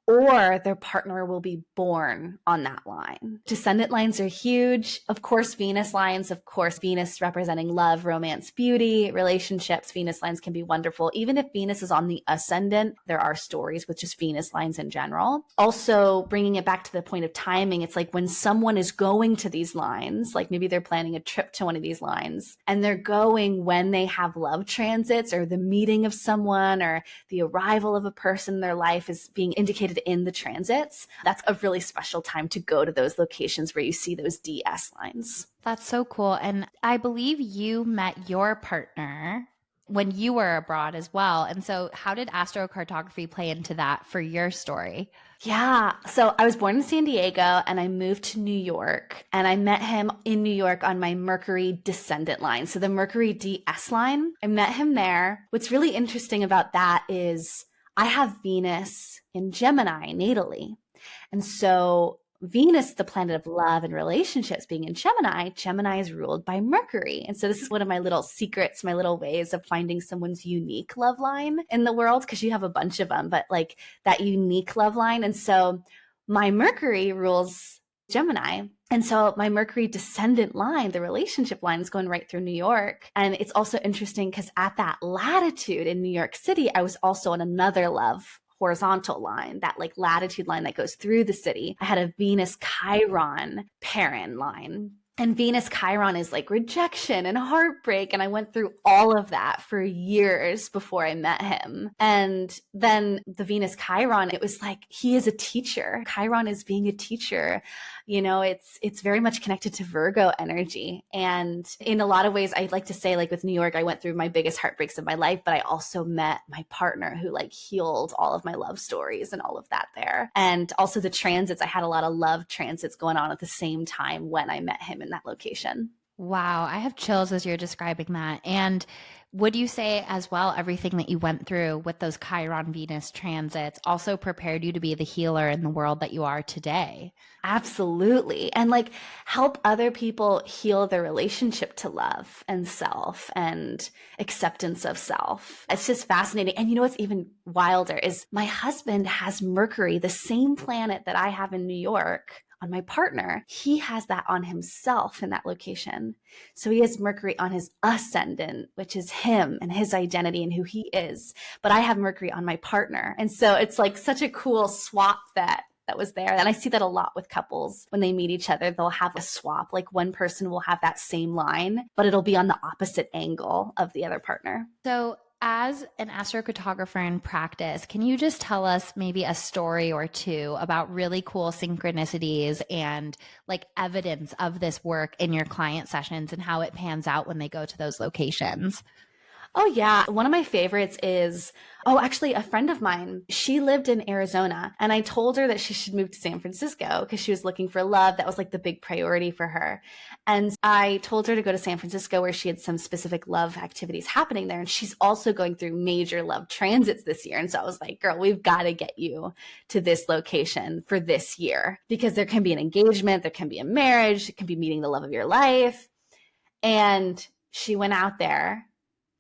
or their partner will be born on that line. Descendant lines are huge. Of course, Venus lines, of course, Venus representing love, romance, beauty, relationships. Venus lines can be wonderful. Even if Venus is on the ascendant, there are stories with just Venus lines in general. Also, bringing it back to the point of timing, it's like when someone is going to these lines, like maybe they're planning a trip to one of these lines, and they're going when they have love transits, or the meeting of someone, or the arrival of a person in their life is being indicated in the transits. That's a really special time to go to those locations where you see those DS lines. That's so cool. And I believe you met your partner when you were abroad as well. And so how did astrocartography play into that for your story? Yeah. So I was born in San Diego and I moved to New York, and I met him in New York on my Mercury descendant line. So the Mercury DS line, I met him there. What's really interesting about that is I have Venus in Gemini natally. And so Venus, the planet of love and relationships, being in Gemini, Gemini is ruled by Mercury. And so this is one of my little secrets, my little ways of finding someone's unique love line in the world, because you have a bunch of them, but like that unique love line. And so my Mercury rules Gemini. And so my Mercury descendant line, the relationship line, is going right through New York. And it's also interesting because at that latitude in New York City, I was also on another love horizontal line, that like latitude line that goes through the city. I had a Venus Chiron parent line. And Venus Chiron is like rejection and heartbreak. And I went through all of that for years before I met him. And then the Venus Chiron, it was like, he is a teacher. Chiron is being a teacher. You know, it's very much connected to Virgo energy. And in a lot of ways, I like to say, like with New York, I went through my biggest heartbreaks of my life, but I also met my partner who like healed all of my love stories and all of that there. And also the transits, I had a lot of love transits going on at the same time when I met him in that location. Wow, I have chills as you're describing that. And would you say as well, everything that you went through with those Chiron Venus transits also prepared you to be the healer in the world that you are today? Absolutely. And like help other people heal their relationship to love and self and acceptance of self. It's just fascinating. And you know what's even wilder is my husband has Mercury, the same planet that I have in New York, on my partner. He has that on himself in that location. So he has Mercury on his ascendant, which is him and his identity and who he is. But I have Mercury on my partner. And so it's like such a cool swap that was there. And I see that a lot with couples when they meet each other. They'll have a swap, like one person will have that same line, but it'll be on the opposite angle of the other partner. So as an astrocartographer in practice, can you just tell us maybe a story or two about really cool synchronicities and like evidence of this work in your client sessions and how it pans out when they go to those locations? Oh, yeah. One of my favorites is, oh, actually, a friend of mine, she lived in Arizona, and I told her that she should move to San Francisco because she was looking for love. That was like the big priority for her. And I told her to go to San Francisco where she had some specific love activities happening there. And she's also going through major love transits this year. And so I was like, girl, we've got to get you to this location for this year because there can be an engagement, there can be a marriage, it can be meeting the love of your life. And she went out there.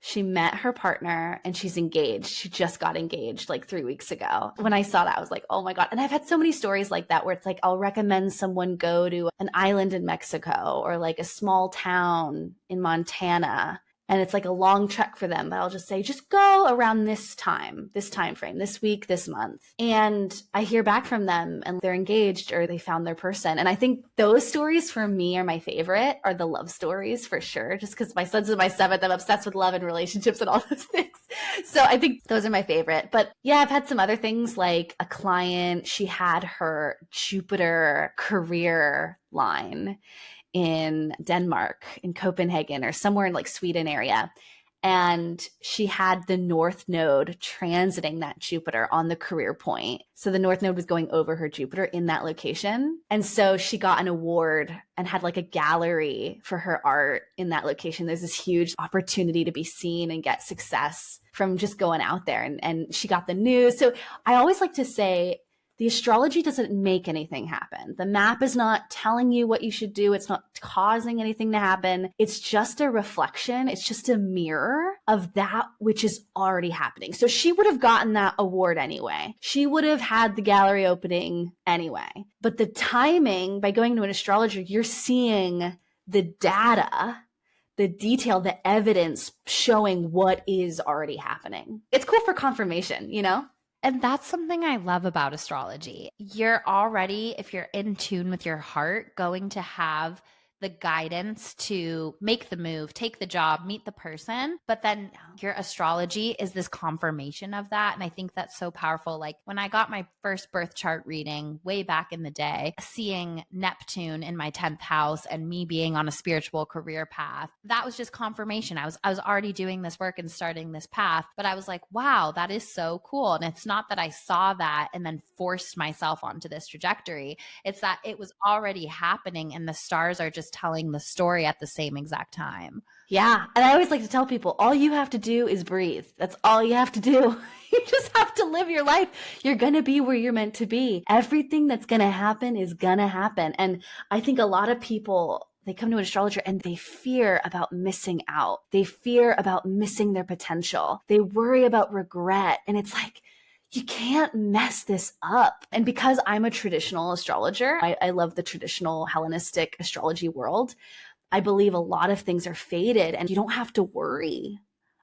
She met her partner and she's engaged. She just got engaged like 3 weeks ago. When I saw that, I was like, oh my God. And I've had so many stories like that where it's like, I'll recommend someone go to an island in Mexico or like a small town in Montana. And it's like a long trek for them, but I'll just say, just go around this time frame, this week, this month. And I hear back from them and they're engaged or they found their person. And I think those stories for me are my favorite, are the love stories for sure. Just because my son's in my seventh, I'm obsessed with love and relationships and all those things. So I think those are my favorite. But yeah, I've had some other things like a client, she had her Jupiter career line in Denmark, in Copenhagen, or somewhere in like Sweden area. And she had the North Node transiting that Jupiter on the career point. So the North Node was going over her Jupiter in that location. And so she got an award and had like a gallery for her art in that location. There's this huge opportunity to be seen and get success from just going out there. And she got the news. So I always like to say, the astrology doesn't make anything happen. The map is not telling you what you should do. It's not causing anything to happen. It's just a reflection. It's just a mirror of that which is already happening. So she would have gotten that award anyway. She would have had the gallery opening anyway. But the timing, by going to an astrologer, you're seeing the data, the detail, the evidence showing what is already happening. It's cool for confirmation, you know? And that's something I love about astrology. You're already, if you're in tune with your heart, going to have the guidance to make the move, take the job, meet the person. But then your astrology is this confirmation of that. And I think that's so powerful. Like when I got my first birth chart reading way back in the day, seeing Neptune in my 10th house and me being on a spiritual career path, that was just confirmation. I was already doing this work and starting this path, but I was like, wow, that is so cool. And it's not that I saw that and then forced myself onto this trajectory. It's that it was already happening and the stars are just telling the story at the same exact time. Yeah. And I always like to tell people, all you have to do is breathe. That's all you have to do. You just have to live your life. You're going to be where you're meant to be. Everything that's going to happen is going to happen. And I think a lot of people, they come to an astrologer and they fear about missing out. They fear about missing their potential. They worry about regret. And it's like, you can't mess this up. And because I'm a traditional astrologer, I love the traditional Hellenistic astrology world. I believe a lot of things are fated and you don't have to worry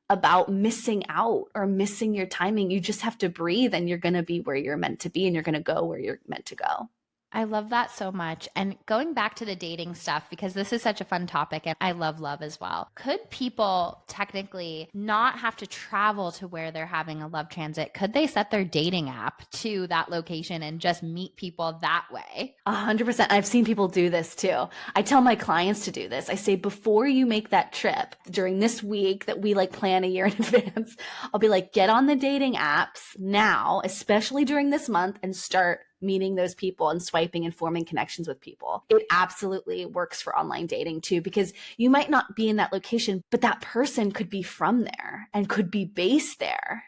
about missing out or missing your timing. You just have to breathe and you're going to be where you're meant to be and you're going to go where you're meant to go. I love that so much. And going back to the dating stuff, because this is such a fun topic and I love love as well. Could people technically not have to travel to where they're having a love transit? Could they set their dating app to that location and just meet people that way? 100%. I've seen people do this too. I tell my clients to do this. I say, before you make that trip during this week that we like plan a year in advance, I'll be like, get on the dating apps now, especially during this month, and start meeting those people and swiping and forming connections with people. It absolutely works for online dating too, because you might not be in that location, but that person could be from there and could be based there.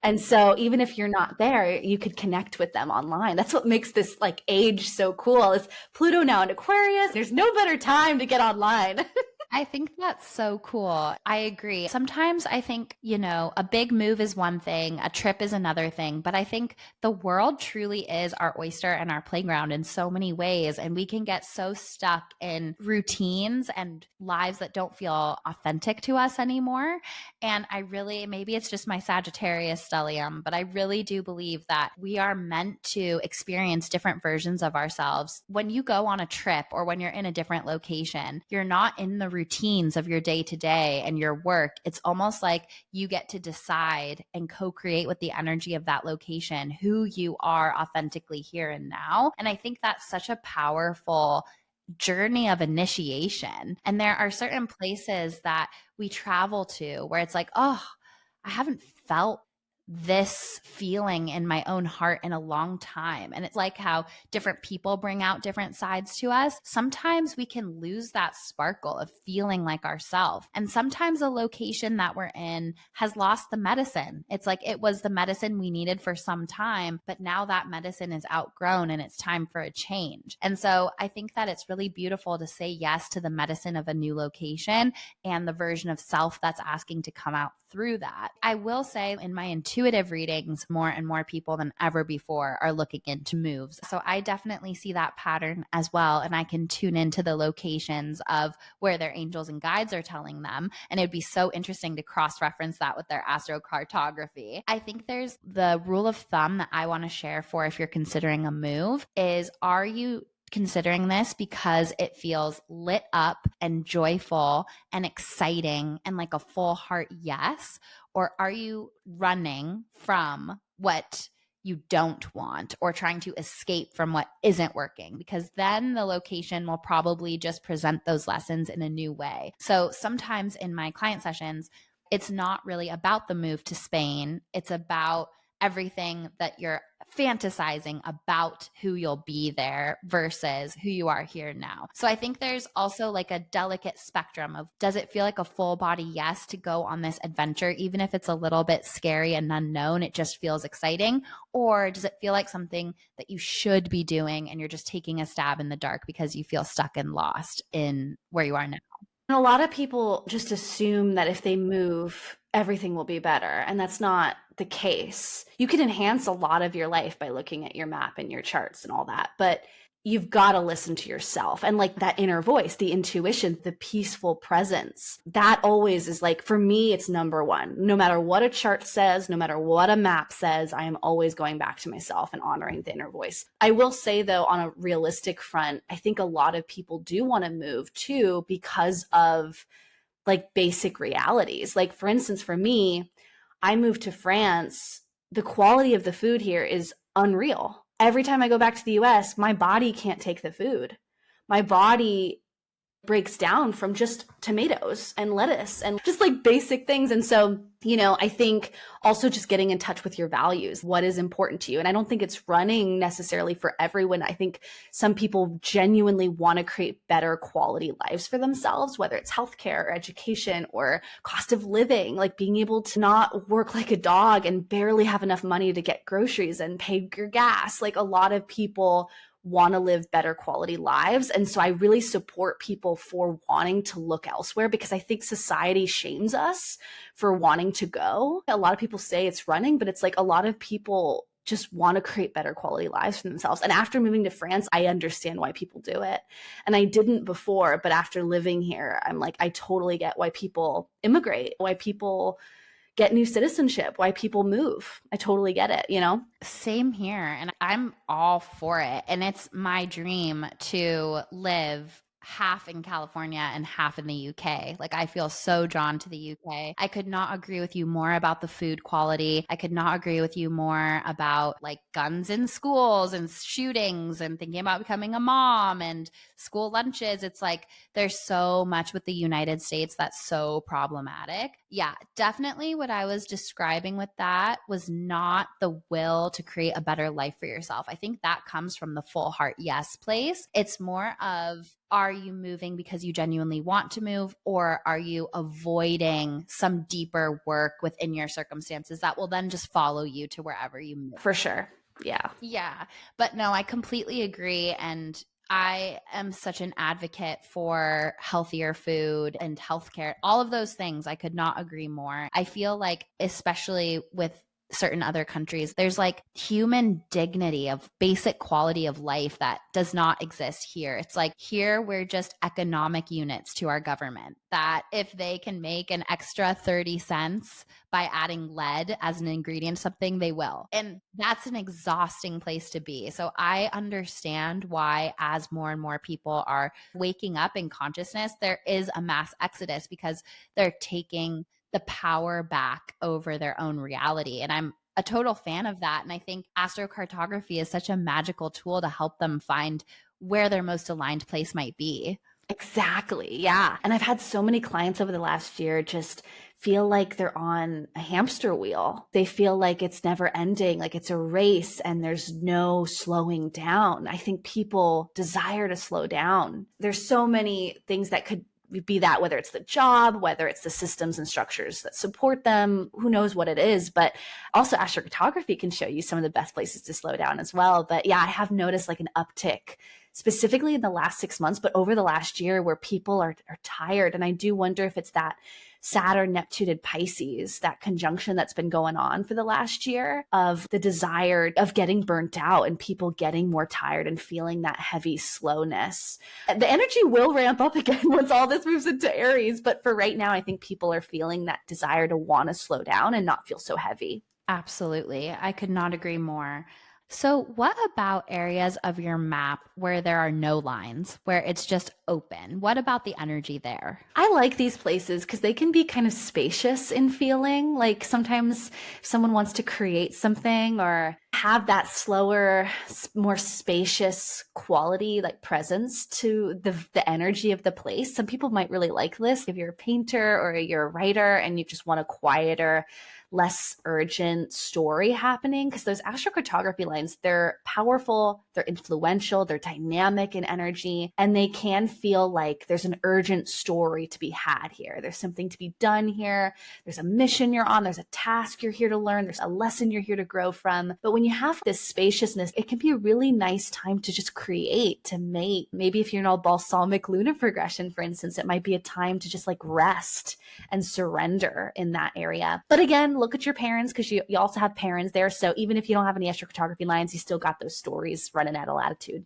And so even if you're not there, you could connect with them online. That's what makes this like age so cool. Is Pluto now in Aquarius. There's no better time to get online. I think that's so cool. I agree. Sometimes I think, a big move is one thing, a trip is another thing, but I think the world truly is our oyster and our playground in so many ways. And we can get so stuck in routines and lives that don't feel authentic to us anymore. And maybe it's just my Sagittarius stellium, but I really do believe that we are meant to experience different versions of ourselves. When you go on a trip or when you're in a different location, you're not in the routines of your day to day and your work. It's almost like you get to decide and co-create with the energy of that location who you are authentically here and now. And I think that's such a powerful journey of initiation. And there are certain places that we travel to where it's like, oh, I haven't felt this feeling in my own heart in a long time. And it's like how different people bring out different sides to us. Sometimes we can lose that sparkle of feeling like ourselves. And sometimes a location that we're in has lost the medicine. It's like it was the medicine we needed for some time, but now that medicine is outgrown and it's time for a change. And so I think that it's really beautiful to say yes to the medicine of a new location and the version of self that's asking to come out through that. I will say in my intuitive readings, more and more people than ever before are looking into moves. So I definitely see that pattern as well. And I can tune into the locations of where their angels and guides are telling them. And it'd be so interesting to cross-reference that with their astrocartography. I think there's the rule of thumb that I want to share for if you're considering a move is, are you considering this because it feels lit up and joyful and exciting and like a full heart yes? Or are you running from what you don't want or trying to escape from what isn't working? Because then the location will probably just present those lessons in a new way. So sometimes in my client sessions, it's not really about the move to Spain. It's about everything that you're fantasizing about who you'll be there versus who you are here now. So I think there's also like a delicate spectrum of, does it feel like a full body yes to go on this adventure, even if it's a little bit scary and unknown, it just feels exciting? Or does it feel like something that you should be doing and you're just taking a stab in the dark because you feel stuck and lost in where you are now? And a lot of people just assume that if they move, everything will be better. And that's not the case. You can enhance a lot of your life by looking at your map and your charts and all that. But you've got to listen to yourself and like that inner voice, the intuition, the peaceful presence. That always is like, for me, it's number one. No matter what a chart says, no matter what a map says, I am always going back to myself and honoring the inner voice. I will say though, on a realistic front, I think a lot of people do want to move too because of like basic realities. Like for instance, for me, I moved to France. The quality of the food here is unreal. Every time I go back to the US, my body can't take the food. My body breaks down from just tomatoes and lettuce and just like basic things. And so, you know, I think also just getting in touch with your values, what is important to you. And I don't think it's running necessarily for everyone. I think some people genuinely want to create better quality lives for themselves, whether it's healthcare or education or cost of living, like being able to not work like a dog and barely have enough money to get groceries and pay your gas. Like a lot of people want to live better quality lives. And so I really support people for wanting to look elsewhere because I think society shames us for wanting to go. A lot of people say it's running, but it's like a lot of people just want to create better quality lives for themselves. And after moving to France, I understand why people do it. And I didn't before, but after living here, I'm like, I totally get why people immigrate, why people get new citizenship, why people move. I totally get it, you know? Same here. And I'm all for it. And it's my dream to live half in California and half in the UK. Like I feel so drawn to the UK. I could not agree with you more about the food quality. I could not agree with you more about like guns in schools and shootings and thinking about becoming a mom and school lunches. It's like there's so much with the United States that's so problematic. Yeah, definitely what I was describing with that was not the will to create a better life for yourself. I think that comes from the full heart yes place. It's more of, are you moving because you genuinely want to move, or are you avoiding some deeper work within your circumstances that will then just follow you to wherever you move? For sure. Yeah. Yeah. But no, I completely agree. And I am such an advocate for healthier food and healthcare, all of those things. I could not agree more. I feel like, especially with certain other countries, there's like human dignity of basic quality of life that does not exist here. It's like here we're just economic units to our government that if they can make an extra 30 cents by adding lead as an ingredient to something, they will. And that's an exhausting place to be. So I understand why as more and more people are waking up in consciousness, there is a mass exodus because they're taking the power back over their own reality. And I'm a total fan of that. And I think astrocartography is such a magical tool to help them find where their most aligned place might be. Exactly. Yeah. And I've had so many clients over the last year just feel like they're on a hamster wheel. They feel like it's never ending, like it's a race and there's no slowing down. I think people desire to slow down. There's so many things that could be that, whether it's the job, whether it's the systems and structures that support them, who knows what it is. But also astrocartography can show you some of the best places to slow down as well. But yeah, I have noticed like an uptick specifically in the last 6 months, but over the last year where people are tired. And I do wonder if it's that Saturn, Neptune, and Pisces, that conjunction that's been going on for the last year of the desire of getting burnt out and people getting more tired and feeling that heavy slowness. The energy will ramp up again once all this moves into Aries. But for right now, I think people are feeling that desire to want to slow down and not feel so heavy. Absolutely. I could not agree more. So, what about areas of your map where there are no lines, where it's just open? What about the energy there? I like these places because they can be kind of spacious in feeling. Like sometimes if someone wants to create something or have that slower, more spacious quality, like presence to the energy of the place. Some people might really like this. If you're a painter or you're a writer and you just want a quieter, less urgent story happening, because those astrocartography lines, they're powerful, they're influential, they're dynamic in energy, and they can feel like there's an urgent story to be had here. There's something to be done here. There's a mission you're on. There's a task you're here to learn. There's a lesson you're here to grow from. But when you have this spaciousness, it can be a really nice time to just create, to make. Maybe if you're in all balsamic lunar progression, for instance, it might be a time to just like rest and surrender in that area. But again, look at your parents, because you also have parents there. So even if you don't have any astrocartography lines, you still got those stories running at a latitude.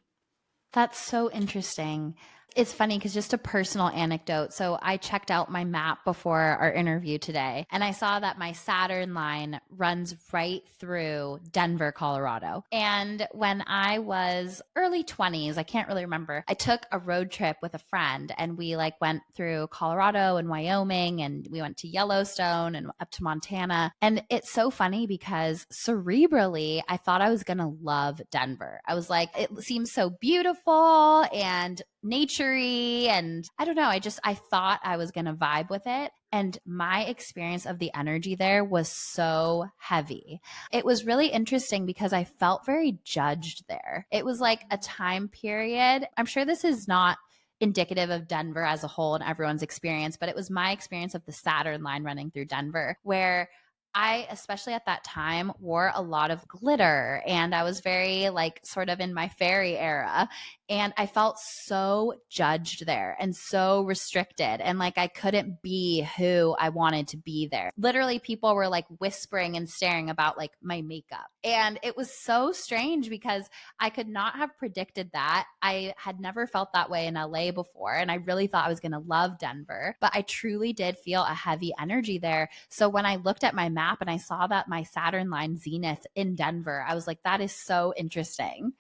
That's so interesting. It's funny because just a personal anecdote. So I checked out my map before our interview today, and I saw that my Saturn line runs right through Denver, Colorado. And when I was early 20s, I can't really remember, I took a road trip with a friend and we like went through Colorado and Wyoming, and we went to Yellowstone and up to Montana. And it's so funny because cerebrally, I thought I was going to love Denver. I was like, it seems so beautiful and naturey, and I don't know, I thought I was going to vibe with it. And my experience of the energy there was so heavy. It was really interesting because I felt very judged there. It was like a time period. I'm sure this is not indicative of Denver as a whole and everyone's experience, but it was my experience of the Saturn line running through Denver, where I, especially at that time, wore a lot of glitter, and I was very like sort of in my fairy era. And I felt so judged there and so restricted. And like I couldn't be who I wanted to be there. Literally, people were like whispering and staring about like my makeup. And it was so strange because I could not have predicted that. I had never felt that way in LA before. And I really thought I was going to love Denver. But I truly did feel a heavy energy there. So when I looked at my map and I saw that my Saturn line zenith in Denver, I was like, that is so interesting.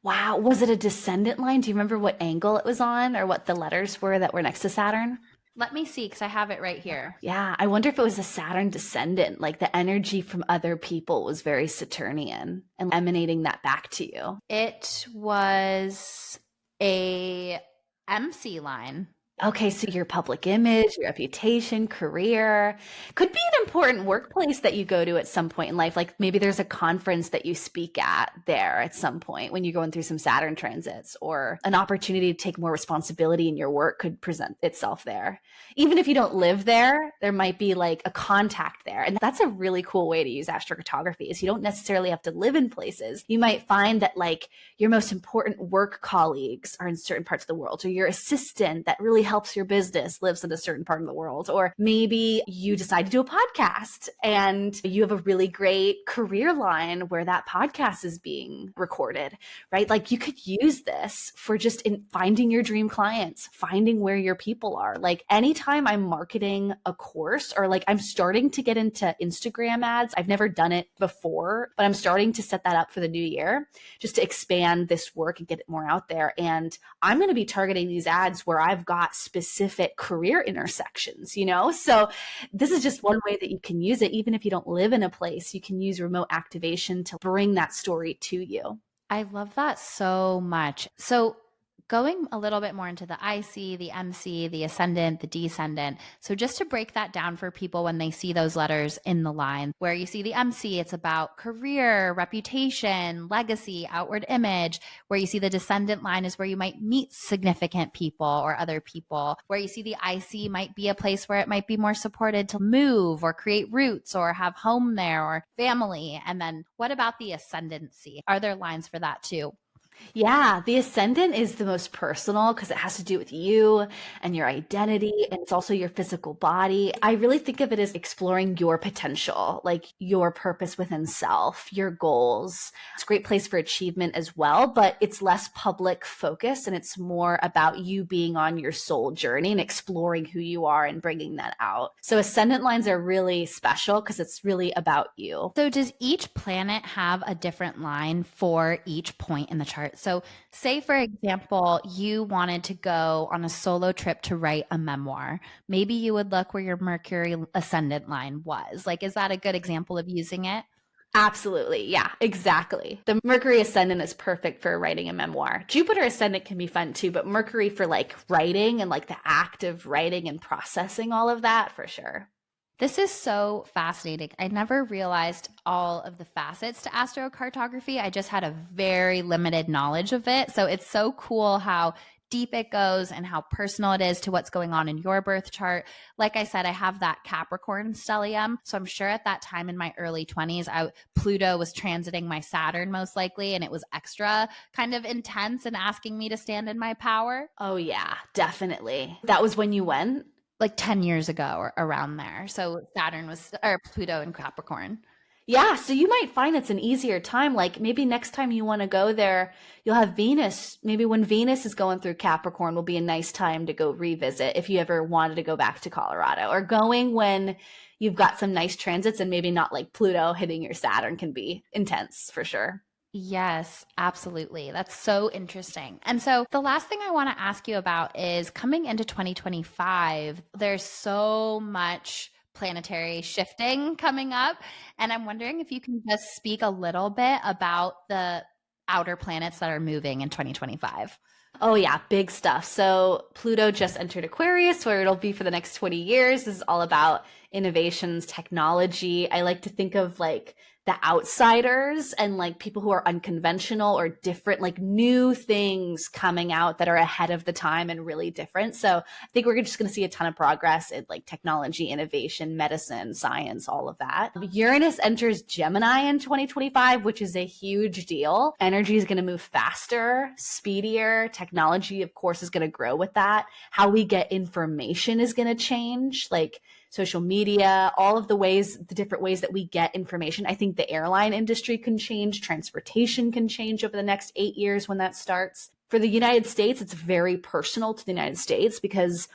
Wow. Was it a descendant line? Do you remember what angle it was on or what the letters were that were next to Saturn? Let me see, because I have it right here. Yeah. I wonder if it was a Saturn descendant, like the energy from other people was very Saturnian and emanating that back to you. It was a MC line. Okay, so your public image, your reputation, career could be an important workplace that you go to at some point in life. Like maybe there's a conference that you speak at there at some point when you're going through some Saturn transits, or an opportunity to take more responsibility in your work could present itself there. Even if you don't live there, there might be like a contact there. And that's a really cool way to use astrocartography, is you don't necessarily have to live in places. You might find that like your most important work colleagues are in certain parts of the world, or your assistant that really helps your business lives in a certain part of the world. Or maybe you decide to do a podcast and you have a really great career line where that podcast is being recorded, right? Like you could use this for just in finding your dream clients, finding where your people are. Like anytime I'm marketing a course, or like I'm starting to get into Instagram ads, I've never done it before, but I'm starting to set that up for the new year just to expand this work and get it more out there. And I'm going to be targeting these ads where I've got specific career intersections, you know? So this is just one way that you can use it. Even if you don't live in a place, you can use remote activation to bring that story to you. I love that so much. So Going a little bit more into the IC, the MC, the ascendant, the descendant. So just to break that down for people when they see those letters in the line, where you see the MC, it's about career, reputation, legacy, outward image. Where you see the descendant line is where you might meet significant people or other people. Where you see the IC might be a place where it might be more supported to move or create roots or have home there or family. And then what about the ascendancy? Are there lines for that too? Yeah, the ascendant is the most personal because it has to do with you and your identity, and it's also your physical body. I really think of it as exploring your potential, like your purpose within self, your goals. It's a great place for achievement as well, but it's less public focused and it's more about you being on your soul journey and exploring who you are and bringing that out. So ascendant lines are really special because it's really about you. So does each planet have a different line for each point in the chart? So say, for example, you wanted to go on a solo trip to write a memoir. Maybe you would look where your Mercury ascendant line was. Like, is that a good example of using it? Absolutely. Yeah, exactly. The Mercury ascendant is perfect for writing a memoir. Jupiter ascendant can be fun too, but Mercury for like writing and like the act of writing and processing all of that for sure. This is so fascinating. I never realized all of the facets to astrocartography. I just had a very limited knowledge of it. So it's so cool how deep it goes and how personal it is to what's going on in your birth chart. Like I said, I have that Capricorn stellium. So I'm sure at that time in my early 20s, Pluto was transiting my Saturn most likely, and it was extra kind of intense and asking me to stand in my power. Oh yeah, definitely. That was when you went? Like 10 years ago or around there. So Saturn was, or Pluto in Capricorn. Yeah, so you might find it's an easier time. Like maybe next time you want to go there, you'll have Venus. Maybe when Venus is going through Capricorn will be a nice time to go revisit if you ever wanted to go back to Colorado, or going when you've got some nice transits and maybe not like Pluto hitting your Saturn can be intense for sure. Yes, absolutely. That's so interesting. And so the last thing I want to ask you about is coming into 2025, there's so much planetary shifting coming up. And I'm wondering if you can just speak a little bit about the outer planets that are moving in 2025. Oh yeah, big stuff. So Pluto just entered Aquarius, where it'll be for the next 20 years. This is all about innovations, technology. I like to think of like the outsiders and like people who are unconventional or different, like new things coming out that are ahead of the time and really different. So I think we're just going to see a ton of progress in like technology, innovation, medicine, science, all of that. Uranus enters Gemini in 2025, which is a huge deal. Energy is going to move faster, speedier. Technology, of course, is going to grow with that. How we get information is going to change. Like social media, all of the different ways that we get information. I think the airline industry can change, transportation can change over the next 8 years when that starts. For the United States, it's very personal to the United States because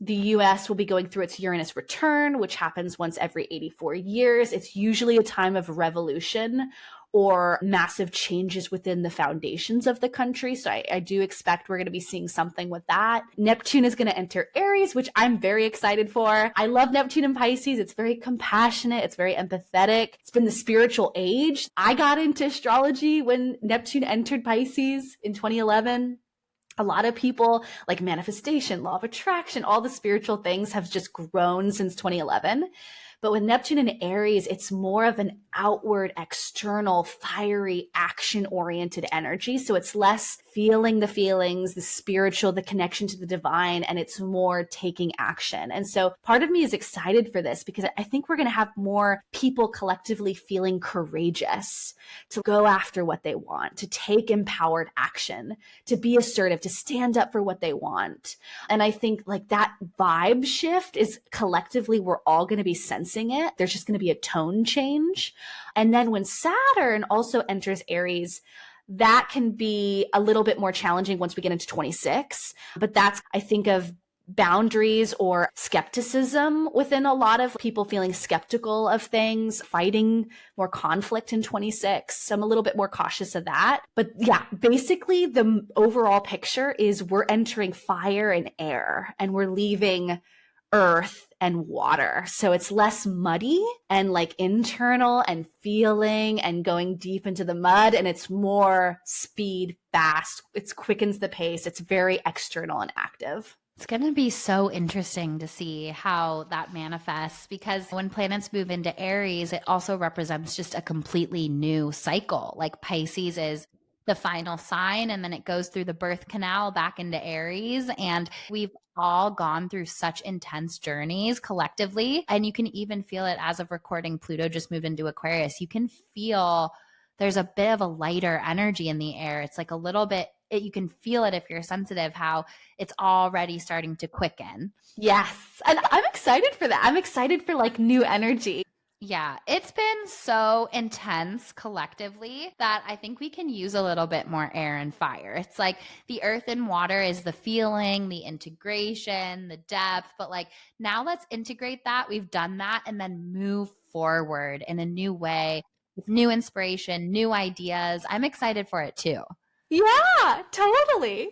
the US will be going through its Uranus return, which happens once every 84 years. It's usually a time of revolution or massive changes within the foundations of the country. So I do expect we're going to be seeing something with that. Neptune is going to enter Aries, which I'm very excited for. I love Neptune in Pisces. It's very compassionate. It's very empathetic. It's been the spiritual age. I got into astrology when Neptune entered Pisces in 2011. A lot of people like manifestation, law of attraction, all the spiritual things have just grown since 2011. But with Neptune in Aries, it's more of an outward, external, fiery, action-oriented energy. So it's less feeling the feelings, the spiritual, the connection to the divine, and it's more taking action. And so part of me is excited for this because I think we're going to have more people collectively feeling courageous to go after what they want, to take empowered action, to be assertive, to stand up for what they want. And I think like that vibe shift is collectively, we're all going to be sensing it. There's just going to be a tone change. And then when Saturn also enters Aries, that can be a little bit more challenging once we get into 26. But that's, I think of boundaries or skepticism within a lot of people feeling skeptical of things, fighting more conflict in 26. So I'm a little bit more cautious of that. But yeah, basically the overall picture is we're entering fire and air and we're leaving earth and water. So it's less muddy and like internal and feeling and going deep into the mud. And it's more speed, fast. It quickens the pace. It's very external and active. It's going to be so interesting to see how that manifests, because when planets move into Aries, it also represents just a completely new cycle. Like Pisces is the final sign, and then it goes through the birth canal back into Aries. And we've all gone through such intense journeys collectively. And you can even feel it as of recording. Pluto just moved into Aquarius. You can feel there's a bit of a lighter energy in the air. It's like a little bit, you can feel it if you're sensitive, how it's already starting to quicken. Yes. And I'm excited for that. I'm excited for like new energy. Yeah, it's been so intense collectively that I think we can use a little bit more air and fire. It's like the earth and water is the feeling, the integration, the depth, but like now let's integrate that. We've done that and then move forward in a new way with new inspiration, new ideas. I'm excited for it too. Yeah, totally.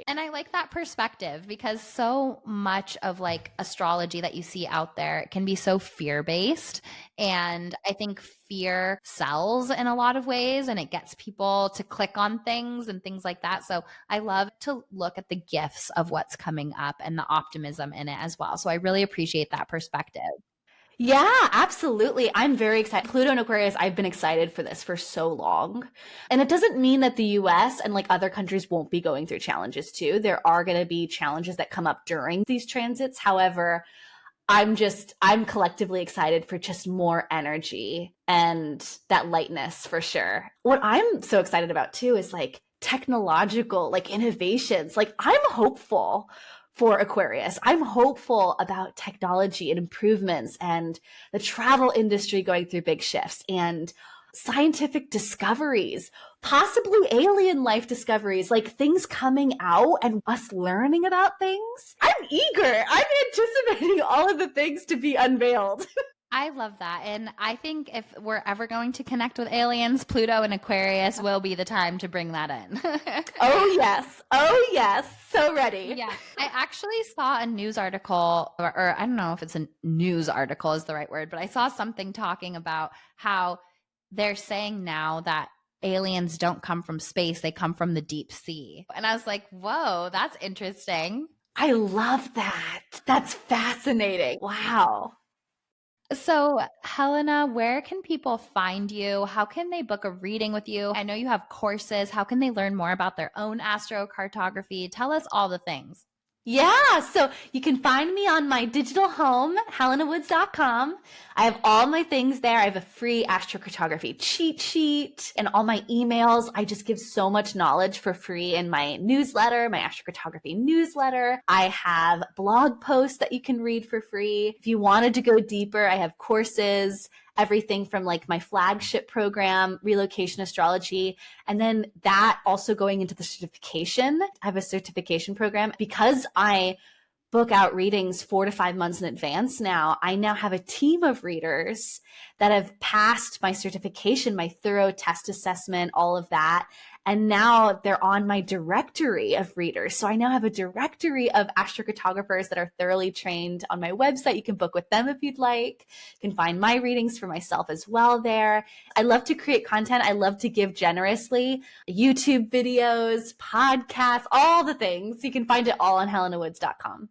And I like that perspective because so much of like astrology that you see out there can be so fear-based. And I think fear sells in a lot of ways and it gets people to click on things and things like that. So I love to look at the gifts of what's coming up and the optimism in it as well. So I really appreciate that perspective. Yeah, absolutely. I'm very excited. Pluto and Aquarius, I've been excited for this for so long. And it doesn't mean that the US and like other countries won't be going through challenges too. There are going to be challenges that come up during these transits. However, I'm collectively excited for just more energy and that lightness for sure. What I'm so excited about too is like technological, like innovations. Like I'm hopeful for Aquarius. I'm hopeful about technology and improvements and the travel industry going through big shifts and scientific discoveries, possibly alien life discoveries, like things coming out and us learning about things. I'm eager. I'm anticipating all of the things to be unveiled. I love that. And I think if we're ever going to connect with aliens, Pluto and Aquarius will be the time to bring that in. Oh, yes. Oh, yes. So ready. Yeah. I actually saw a news article, or I don't know if it's a news article is the right word, but I saw something talking about how they're saying now that aliens don't come from space, they come from the deep sea. And I was like, whoa, that's interesting. I love that. That's fascinating. Wow. So, Helena, where can people find you? How can they book a reading with you? I know you have courses. How can they learn more about their own astrocartography? Tell us all the things. Yeah, so you can find me on my digital home, helenawoods.com. I have all my things there. I have a free astrocartography cheat sheet and all my emails. I just give so much knowledge for free in my newsletter, my astrocartography newsletter. I have blog posts that you can read for free. If you wanted to go deeper, I have courses, everything from like my flagship program, Relocation Astrology, and then that also going into the certification. I have a certification program because I book out readings 4 to 5 months in advance now. I now have a team of readers that have passed my certification, my thorough test assessment, all of that. And now they're on my directory of readers. So I now have a directory of astrocartographers that are thoroughly trained on my website. You can book with them if you'd like. You can find my readings for myself as well there. I love to create content. I love to give generously. YouTube videos, podcasts, all the things. You can find it all on helenawoods.com.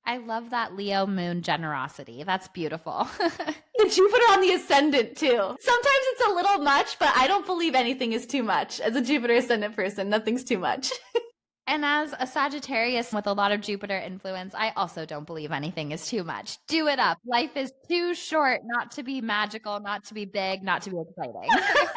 I love that Leo moon generosity. That's beautiful. The Jupiter on the ascendant too. Sometimes it's a little much, but I don't believe anything is too much. As a Jupiter ascendant person, nothing's too much. And as a Sagittarius with a lot of Jupiter influence, I also don't believe anything is too much. Do it up. Life is too short not to be magical, not to be big, not to be exciting.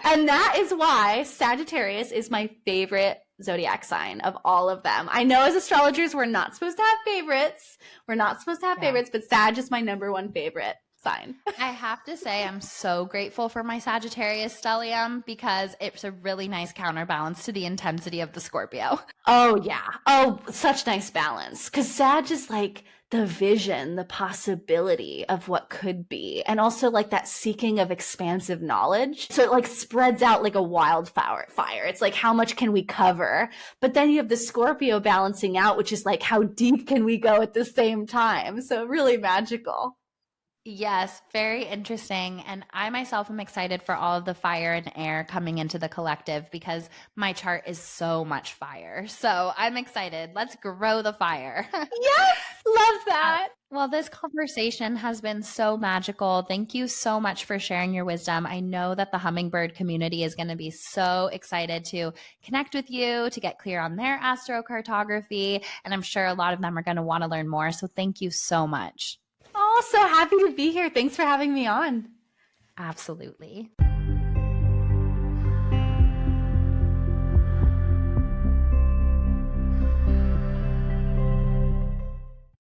And that is why Sagittarius is my favorite zodiac sign of all of them. I know as astrologers, we're not supposed to have favorites. We're not supposed to have favorites, but Sag is my number one favorite. sign. I have to say, I'm so grateful for my Sagittarius stellium because it's a really nice counterbalance to the intensity of the Scorpio. Oh, yeah. Oh, such nice balance. Because Sag is like the vision, the possibility of what could be, and also like that seeking of expansive knowledge. So it like spreads out like a wildfire. It's like, how much can we cover? But then you have the Scorpio balancing out, which is like, how deep can we go at the same time? So really magical. Yes, very interesting. And I myself am excited for all of the fire and air coming into the collective because my chart is so much fire. So I'm excited. Let's grow the fire. Yes, love that. Well, this conversation has been so magical. Thank you so much for sharing your wisdom. I know that the hummingbird community is going to be so excited to connect with you, to get clear on their astrocartography. And I'm sure a lot of them are going to want to learn more. So thank you so much. Oh, so happy to be here. Thanks for having me on. Absolutely.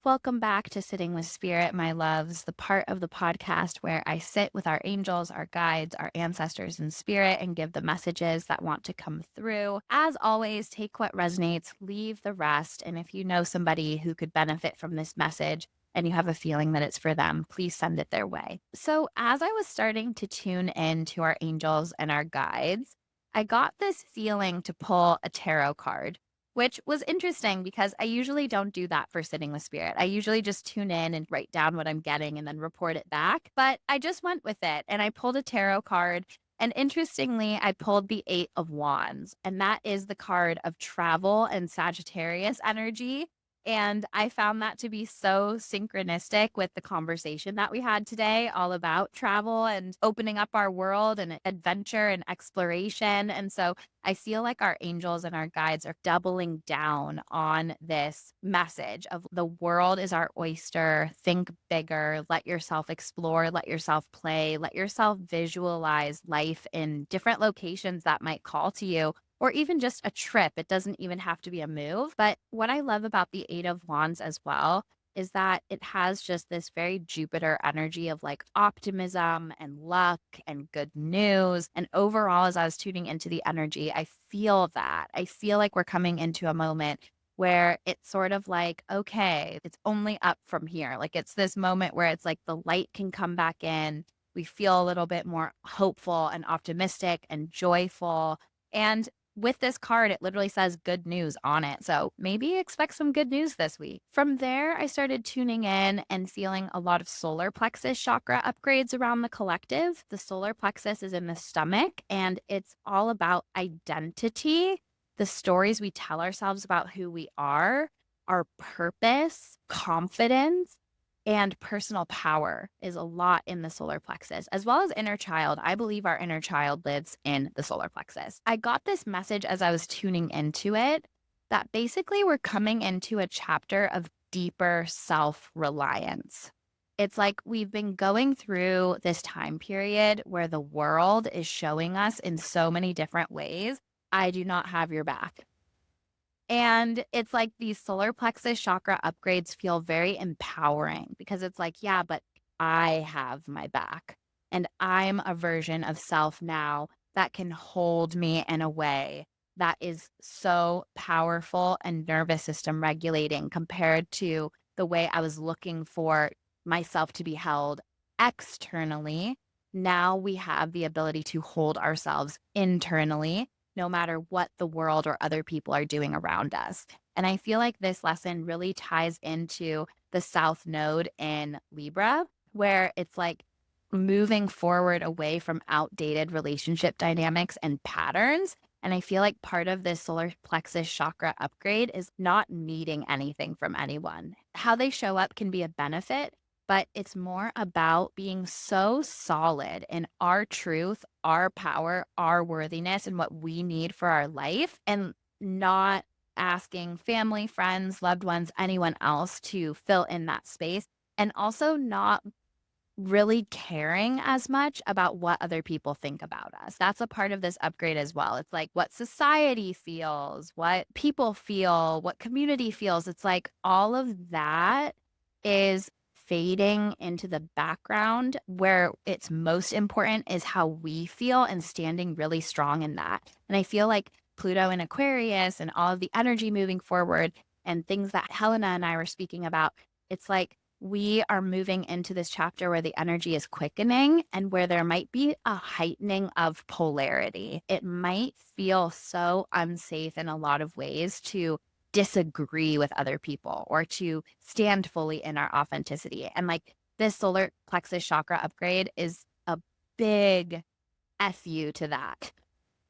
Welcome back to Sitting with Spirit, my loves, the part of the podcast where I sit with our angels, our guides, our ancestors in spirit and give the messages that want to come through. As always, take what resonates, leave the rest. And if you know somebody who could benefit from this message and you have a feeling that it's for them, please send it their way. So as I was starting to tune in to our angels and our guides, I got this feeling to pull a tarot card, which was interesting because I usually don't do that for Sitting with Spirit. I usually just tune in and write down what I'm getting and then report it back. But I just went with it and I pulled a tarot card. And interestingly, I pulled the Eight of Wands, and that is the card of travel and Sagittarius energy. And I found that to be so synchronistic with the conversation that we had today, all about travel and opening up our world and adventure and exploration. And so I feel like our angels and our guides are doubling down on this message of the world is our oyster. Think bigger, let yourself explore, let yourself play, let yourself visualize life in different locations that might call to you, or even just a trip. It doesn't even have to be a move. But what I love about the Eight of Wands as well is that it has just this very Jupiter energy of like optimism and luck and good news. And overall, as I was tuning into the energy, I feel that. I feel like we're coming into a moment where it's sort of like, okay, it's only up from here. Like it's this moment where it's like the light can come back in. We feel a little bit more hopeful and optimistic and joyful. And with this card, it literally says good news on it. So maybe expect some good news this week. From there, I started tuning in and feeling a lot of solar plexus chakra upgrades around the collective. The solar plexus is in the stomach, and it's all about identity, the stories we tell ourselves about who we are, our purpose, confidence, and personal power is a lot in the solar plexus, as well as inner child. I believe our inner child lives in the solar plexus. I got this message as I was tuning into it that basically we're coming into a chapter of deeper self-reliance. It's like we've been going through this time period where the world is showing us in so many different ways, I do not have your back. And it's like these solar plexus chakra upgrades feel very empowering because it's like, yeah, but I have my back and I'm a version of self now that can hold me in a way that is so powerful and nervous system regulating compared to the way I was looking for myself to be held externally. Now we have the ability to hold ourselves internally no matter what the world or other people are doing around us. And I feel like this lesson really ties into the South Node in Libra, where it's like moving forward away from outdated relationship dynamics and patterns. And I feel like part of this solar plexus chakra upgrade is not needing anything from anyone. How they show up can be a benefit, but it's more about being so solid in our truth, our power, our worthiness, and what we need for our life, and not asking family, friends, loved ones, anyone else to fill in that space, and also not really caring as much about what other people think about us. That's a part of this upgrade as well. It's like what society feels, what people feel, what community feels. It's like all of that is fading into the background. Where it's most important is how we feel and standing really strong in that. And I feel like Pluto in Aquarius and all of the energy moving forward and things that Helena and I were speaking about, it's like we are moving into this chapter where the energy is quickening and where there might be a heightening of polarity. It might feel so unsafe in a lot of ways to disagree with other people or to stand fully in our authenticity. And like this solar plexus chakra upgrade is a big FU to that.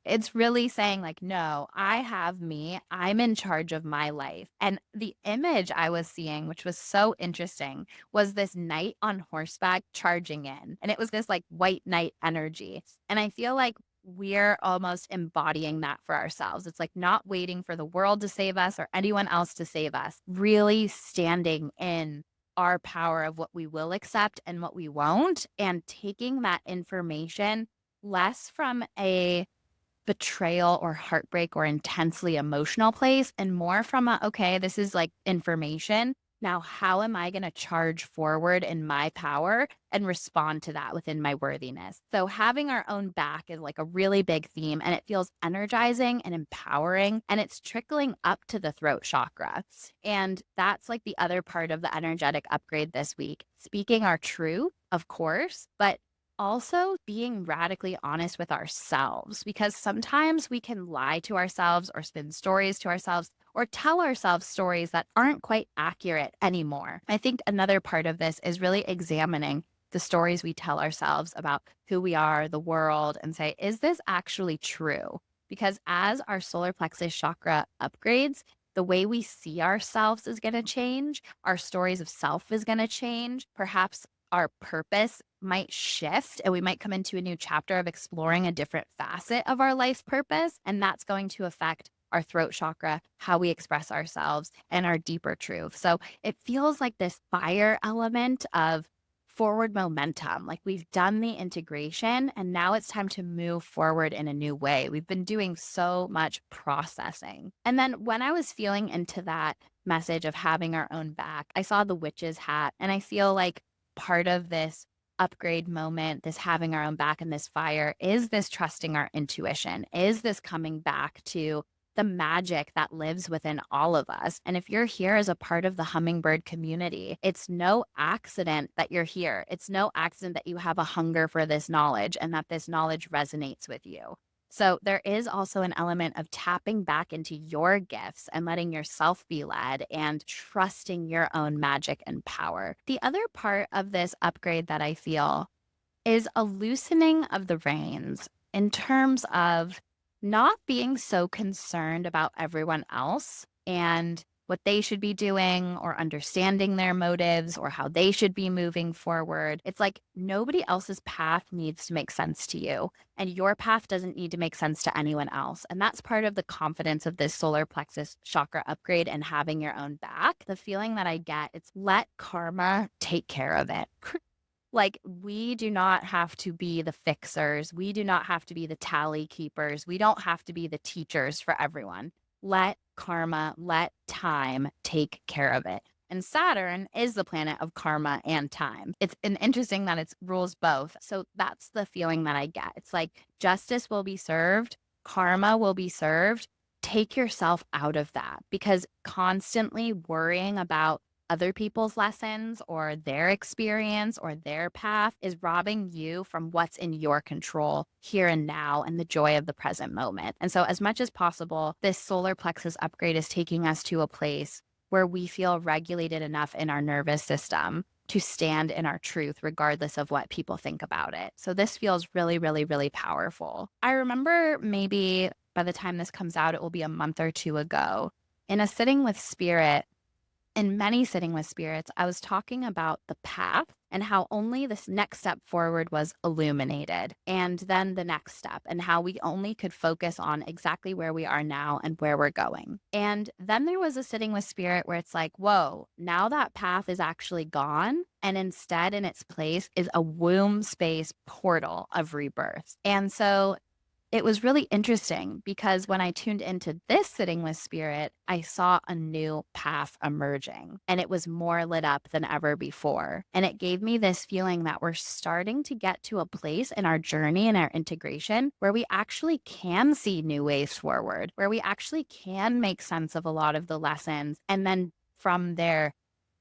It's really saying like, no, I have me. I'm in charge of my life. And the image I was seeing, which was so interesting, was this knight on horseback charging in. And it was this like white knight energy. And I feel like we're almost embodying that for ourselves. It's like not waiting for the world to save us or anyone else to save us, really standing in our power of what we will accept and what we won't, and taking that information less from a betrayal or heartbreak or intensely emotional place and more from a, okay, this is like information. Now, how am I going to charge forward in my power and respond to that within my worthiness? So having our own back is like a really big theme, and it feels energizing and empowering, and it's trickling up to the throat chakra. And that's like the other part of the energetic upgrade this week. Speaking our truth, of course, but also being radically honest with ourselves, because sometimes we can lie to ourselves or spin stories to ourselves or tell ourselves stories that aren't quite accurate anymore. I think another part of this is really examining the stories we tell ourselves about who we are, the world, and say, is this actually true? Because as our solar plexus chakra upgrades, the way we see ourselves is going to change. Our stories of self is going to change. Perhaps our purpose might shift and we might come into a new chapter of exploring a different facet of our life purpose. And that's going to affect our throat chakra, how we express ourselves, and our deeper truth. So it feels like this fire element of forward momentum. Like we've done the integration and now it's time to move forward in a new way. We've been doing so much processing. And then when I was feeling into that message of having our own back, I saw the witch's hat, and I feel like part of this upgrade moment, this having our own back and this fire, is this trusting our intuition, is this coming back to the magic that lives within all of us. And if you're here as a part of the hummingbird community, it's no accident that you're here. It's no accident that you have a hunger for this knowledge and that this knowledge resonates with you. So there is also an element of tapping back into your gifts and letting yourself be led and trusting your own magic and power. The other part of this upgrade that I feel is a loosening of the reins in terms of not being so concerned about everyone else and what they should be doing or understanding their motives or how they should be moving forward. It's like nobody else's path needs to make sense to you, and your path doesn't need to make sense to anyone else. And that's part of the confidence of this solar plexus chakra upgrade and having your own back. The feeling that I get, it's let karma take care of it. Like, we do not have to be the fixers. We do not have to be the tally keepers. We don't have to be the teachers for everyone. Let karma, let time take care of it. And Saturn is the planet of karma and time. It's interesting that it rules both. So that's the feeling that I get. It's like justice will be served, karma will be served. Take yourself out of that, because constantly worrying about other people's lessons or their experience or their path is robbing you from what's in your control here and now and the joy of the present moment. And so as much as possible, this solar plexus upgrade is taking us to a place where we feel regulated enough in our nervous system to stand in our truth, regardless of what people think about it. So this feels really, really, really powerful. I remember maybe by the time this comes out, it will be a month or two ago, in a sitting with spirit, in many sitting with spirits, I was talking about the path and how only this next step forward was illuminated, and then the next step, and how we only could focus on exactly where we are now and where we're going. And then there was a sitting with spirit where it's like, whoa, now that path is actually gone. And instead, in its place is a womb space portal of rebirth. And so it was really interesting because when I tuned into this sitting with spirit, I saw a new path emerging and it was more lit up than ever before. And it gave me this feeling that we're starting to get to a place in our journey and our integration where we actually can see new ways forward, where we actually can make sense of a lot of the lessons. And then from there,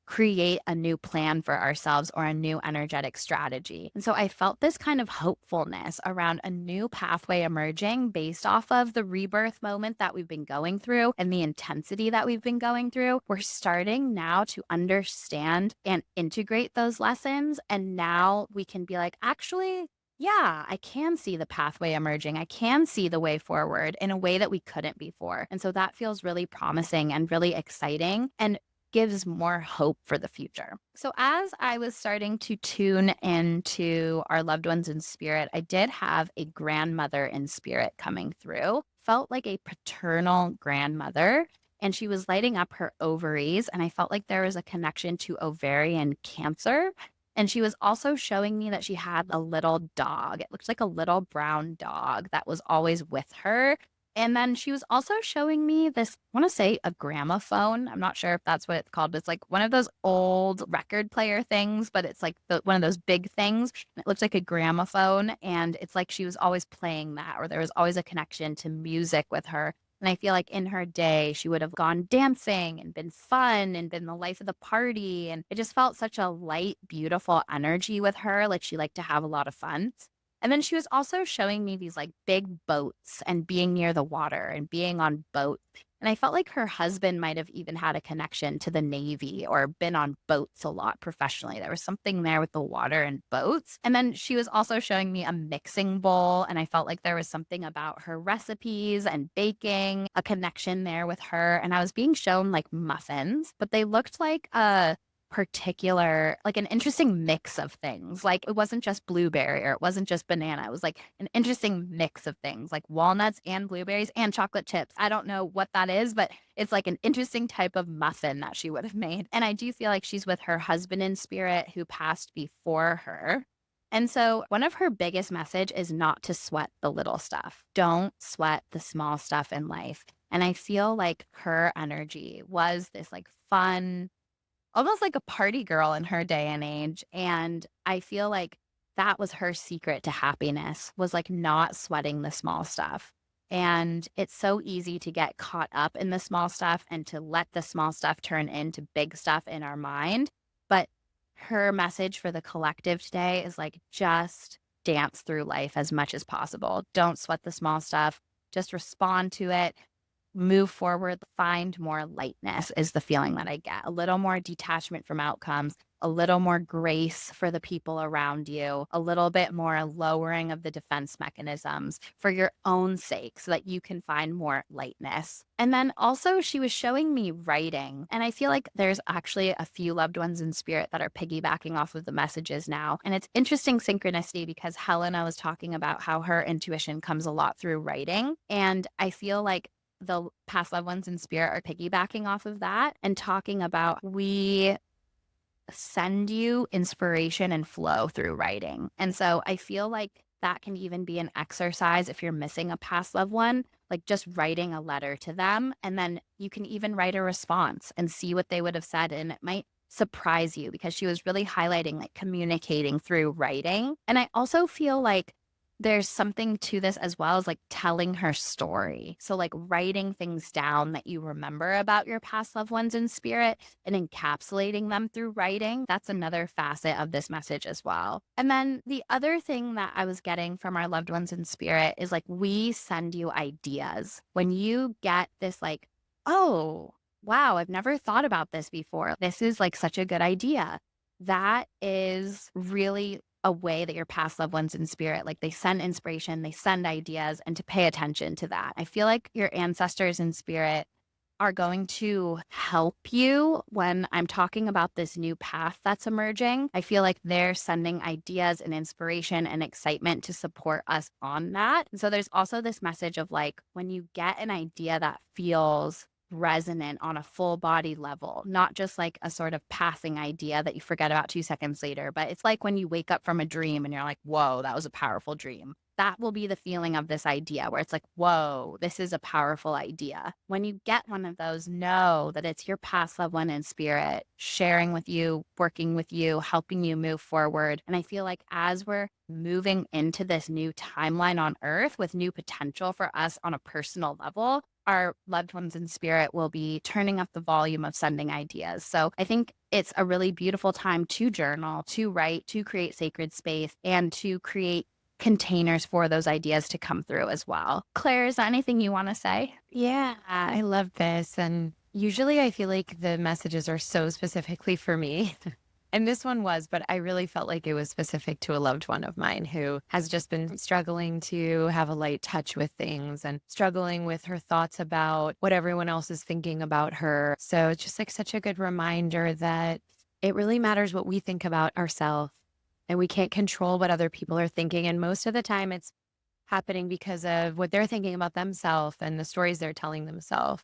create a new plan for ourselves or a new energetic strategy. And so I felt this kind of hopefulness around a new pathway emerging based off of the rebirth moment that we've been going through and the intensity that we've been going through. We're starting now to understand and integrate those lessons. And now we can be like, actually, yeah, I can see the pathway emerging. I can see the way forward in a way that we couldn't before. And so that feels really promising and really exciting. And gives more hope for the future. So as I was starting to tune into our loved ones in spirit, I did have a grandmother in spirit coming through. Felt like a paternal grandmother, and she was lighting up her ovaries, and I felt like there was a connection to ovarian cancer. And she was also showing me that she had a little dog. It looked like a little brown dog that was always with her. And then she was also showing me this, I want to say a gramophone. I'm not sure if that's what it's called, but it's like one of those old record player things, but it's like one of those big things. And it looks like a gramophone. And it's like she was always playing that, or there was always a connection to music with her. And I feel like in her day, she would have gone dancing and been fun and been the life of the party. And it just felt such a light, beautiful energy with her. Like she liked to have a lot of fun. And then she was also showing me these like big boats and being near the water and being on boats. And I felt like her husband might have even had a connection to the Navy or been on boats a lot professionally. There was something there with the water and boats. And then she was also showing me a mixing bowl. And I felt like there was something about her recipes and baking, a connection there with her. And I was being shown like muffins, but they looked like a particular, like an interesting mix of things. Like it wasn't just blueberry or it wasn't just banana. It was like an interesting mix of things, like walnuts and blueberries and chocolate chips. I don't know what that is, but it's like an interesting type of muffin that she would have made. And I do feel like she's with her husband in spirit who passed before her. And so one of her biggest message is not to sweat the little stuff. Don't sweat the small stuff in life. And I feel like her energy was this like fun, almost like a party girl in her day and age. And I feel like that was her secret to happiness, was like not sweating the small stuff. And it's so easy to get caught up in the small stuff and to let the small stuff turn into big stuff in our mind. But her message for the collective today is like, just dance through life as much as possible. Don't sweat the small stuff. Just respond to it, move forward, find more lightness is the feeling that I get. A little more detachment from outcomes, a little more grace for the people around you, a little bit more lowering of the defense mechanisms for your own sake so that you can find more lightness. And then also she was showing me writing. And I feel like there's actually a few loved ones in spirit that are piggybacking off of the messages now. And it's interesting synchronicity because Helena was talking about how her intuition comes a lot through writing. And I feel like the past loved ones in spirit are piggybacking off of that and talking about we send you inspiration and flow through writing. And so I feel like that can even be an exercise if you're missing a past loved one, like just writing a letter to them. And then you can even write a response and see what they would have said. And it might surprise you because she was really highlighting like communicating through writing. And I also feel like there's something to this as well as like telling her story. So like writing things down that you remember about your past loved ones in spirit and encapsulating them through writing. That's another facet of this message as well. And then the other thing that I was getting from our loved ones in spirit is like, we send you ideas. When you get this like, oh, wow, I've never thought about this before. This is like such a good idea. That is really a way that your past loved ones in spirit, like they send inspiration, they send ideas, and to pay attention to that. I feel like your ancestors in spirit are going to help you when I'm talking about this new path that's emerging. I feel like they're sending ideas and inspiration and excitement to support us on that. And so there's also this message of like, when you get an idea that feels resonant on a full body level, not just like a sort of passing idea that you forget about 2 seconds later, but it's like when you wake up from a dream and you're like, whoa, that was a powerful dream. that will be the feeling of this idea where it's like, whoa, this is a powerful idea. When you get one of those, know that it's your past loved one in spirit sharing with you, working with you, helping you move forward. And I feel like as we're moving into this new timeline on Earth with new potential for us on a personal level, our loved ones in spirit will be turning up the volume of sending ideas. So I think it's a really beautiful time to journal, to write, to create sacred space, and to create containers for those ideas to come through as well. Claire, is there anything you want to say? Yeah, I love this. And usually I feel like the messages are so specifically for me. And this one was, but I really felt like it was specific to a loved one of mine who has just been struggling to have a light touch with things and struggling with her thoughts about what everyone else is thinking about her. So it's just like such a good reminder that it really matters what we think about ourselves, and we can't control what other people are thinking. And most of the time it's happening because of what they're thinking about themselves and the stories they're telling themselves.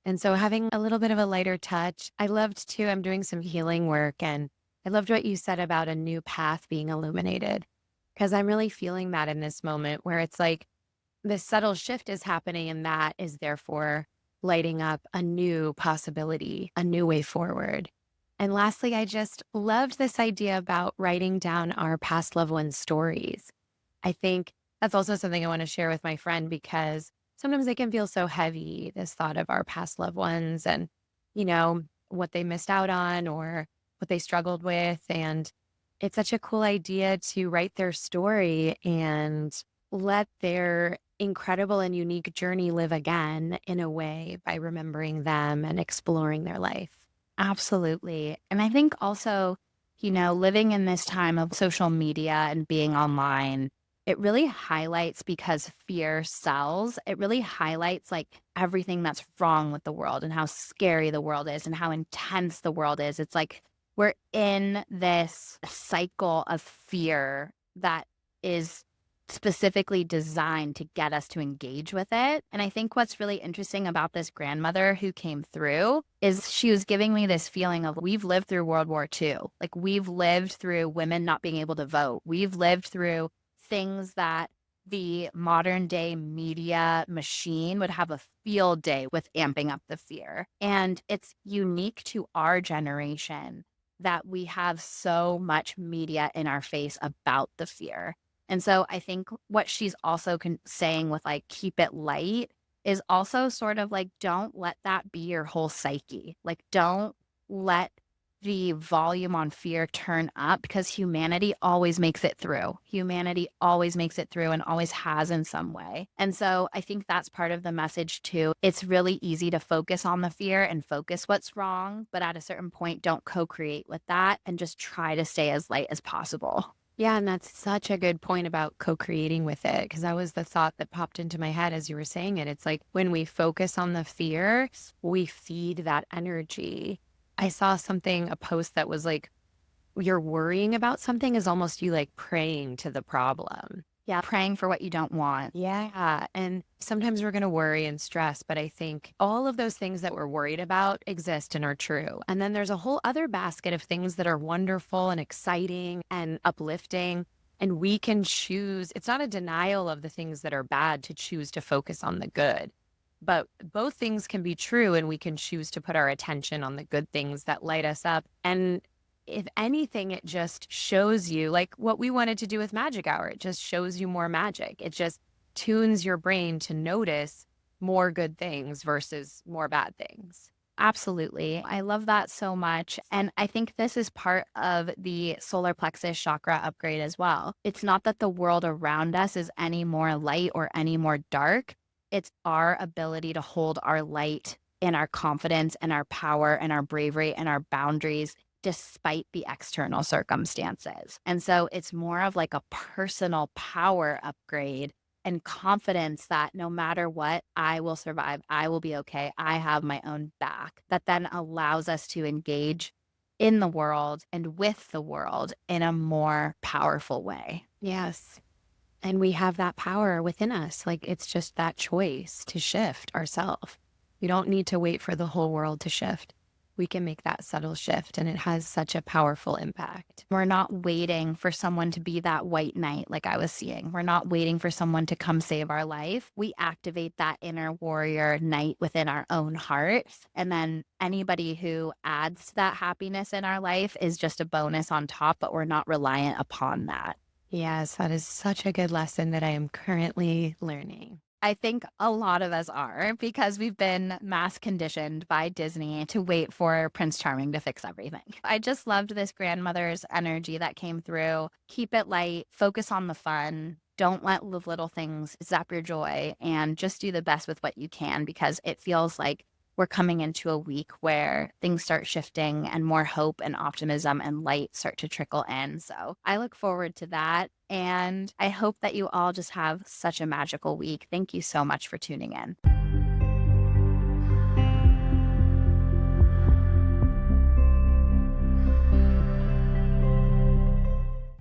And so having a little bit of a lighter touch, I loved too. I'm doing some healing work, and I loved what you said about a new path being illuminated, because I'm really feeling that in this moment where it's like this subtle shift is happening, and that is therefore lighting up a new possibility, a new way forward. And lastly, I just loved this idea about writing down our past loved ones' stories. I think that's also something I want to share with my friend, because sometimes it can feel so heavy, this thought of our past loved ones and, what they missed out on or what they struggled with. And it's such a cool idea to write their story and let their incredible and unique journey live again in a way by remembering them and exploring their life. Absolutely. And I think also, living in this time of social media and being online, it really highlights, because fear sells, it really highlights like everything that's wrong with the world and how scary the world is and how intense the world is. It's like we're in this cycle of fear that is specifically designed to get us to engage with it. And I think what's really interesting about this grandmother who came through is she was giving me this feeling of, we've lived through World War II. Like, we've lived through women not being able to vote. We've lived through things that the modern day media machine would have a field day with amping up the fear. And it's unique to our generation that we have so much media in our face about the fear. And so I think what she's also saying with like, keep it light, is also sort of like, don't let that be your whole psyche. Like, don't let the volume on fear turn up, because humanity always makes it through. Humanity always makes it through and always has in some way. And so I think that's part of the message too. It's really easy to focus on the fear and focus what's wrong, but at a certain point, don't co-create with that and just try to stay as light as possible. Yeah, and that's such a good point about co-creating with it, because that was the thought that popped into my head as you were saying it. It's like when we focus on the fear, we feed that energy. I saw a post that was like, you're worrying about something is almost you like praying to the problem. Yeah, praying for what you don't want. Yeah. And sometimes we're going to worry and stress, but I think all of those things that we're worried about exist and are true. And then there's a whole other basket of things that are wonderful and exciting and uplifting. And we can choose, it's not a denial of the things that are bad to choose to focus on the good. But both things can be true, and we can choose to put our attention on the good things that light us up. And if anything, it just shows you like what we wanted to do with Magic Hour. It just shows you more magic. It just tunes your brain to notice more good things versus more bad things. Absolutely. I love that so much. And I think this is part of the solar plexus chakra upgrade as well. It's not that the world around us is any more light or any more dark. It's our ability to hold our light and our confidence and our power and our bravery and our boundaries despite the external circumstances. And so it's more of like a personal power upgrade and confidence that no matter what, I will survive. I will be okay. I have my own back. That then allows us to engage in the world and with the world in a more powerful way. Yes. And we have that power within us. Like, it's just that choice to shift ourselves. We don't need to wait for the whole world to shift. we can make that subtle shift, and it has such a powerful impact. We're not waiting for someone to be that white knight like I was seeing. We're not waiting for someone to come save our life. We activate that inner warrior knight within our own hearts. And then anybody who adds to that happiness in our life is just a bonus on top, but we're not reliant upon that. Yes, that is such a good lesson that I am currently learning. I think a lot of us are, because we've been mass conditioned by Disney to wait for Prince Charming to fix everything. I just loved this grandmother's energy that came through. Keep it light, focus on the fun. Don't let the little things zap your joy, and just do the best with what you can, because it feels like we're coming into a week where things start shifting and more hope and optimism and light start to trickle in. So I look forward to that. And I hope that you all just have such a magical week. Thank you so much for tuning in.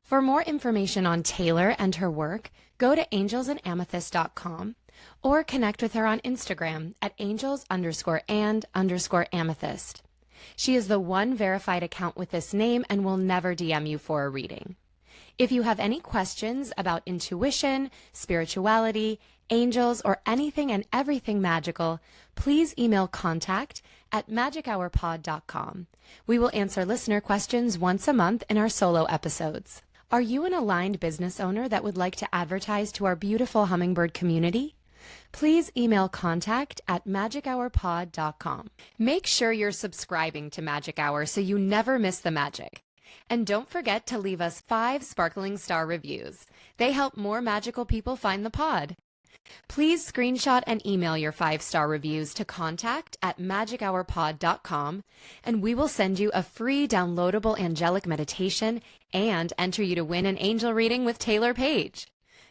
For more information on Taylor and her work, go to angelsandamethyst.com or connect with her on Instagram at angels_and_amethyst. She is the one verified account with this name and will never DM you for a reading. If you have any questions about intuition, spirituality, angels, or anything and everything magical, please email contact@magichourpod.com. We will answer listener questions once a month in our solo episodes. Are you an aligned business owner that would like to advertise to our beautiful hummingbird community? Please email contact@magichourpod.com. Make sure you're subscribing to Magic Hour so you never miss the magic. And don't forget to leave us 5 sparkling star reviews. They help more magical people find the pod. Please screenshot and email your 5-star reviews to contact@magichourpod.com, and we will send you a free downloadable angelic meditation and enter you to win an angel reading with Taylor Page.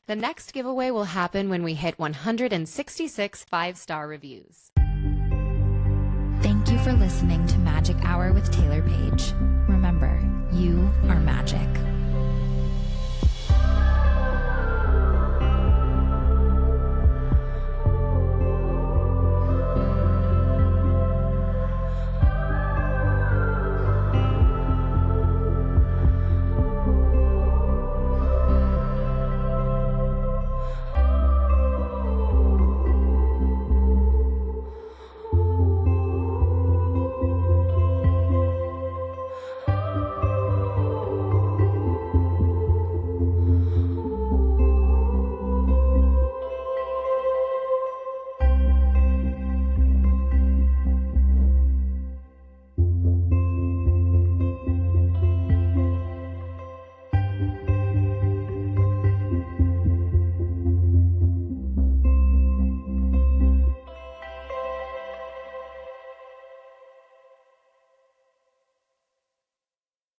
The next giveaway will happen when we hit 166 5-star reviews. Thank you for listening to Magic Hour with Taylor Page. Remember, you are magic.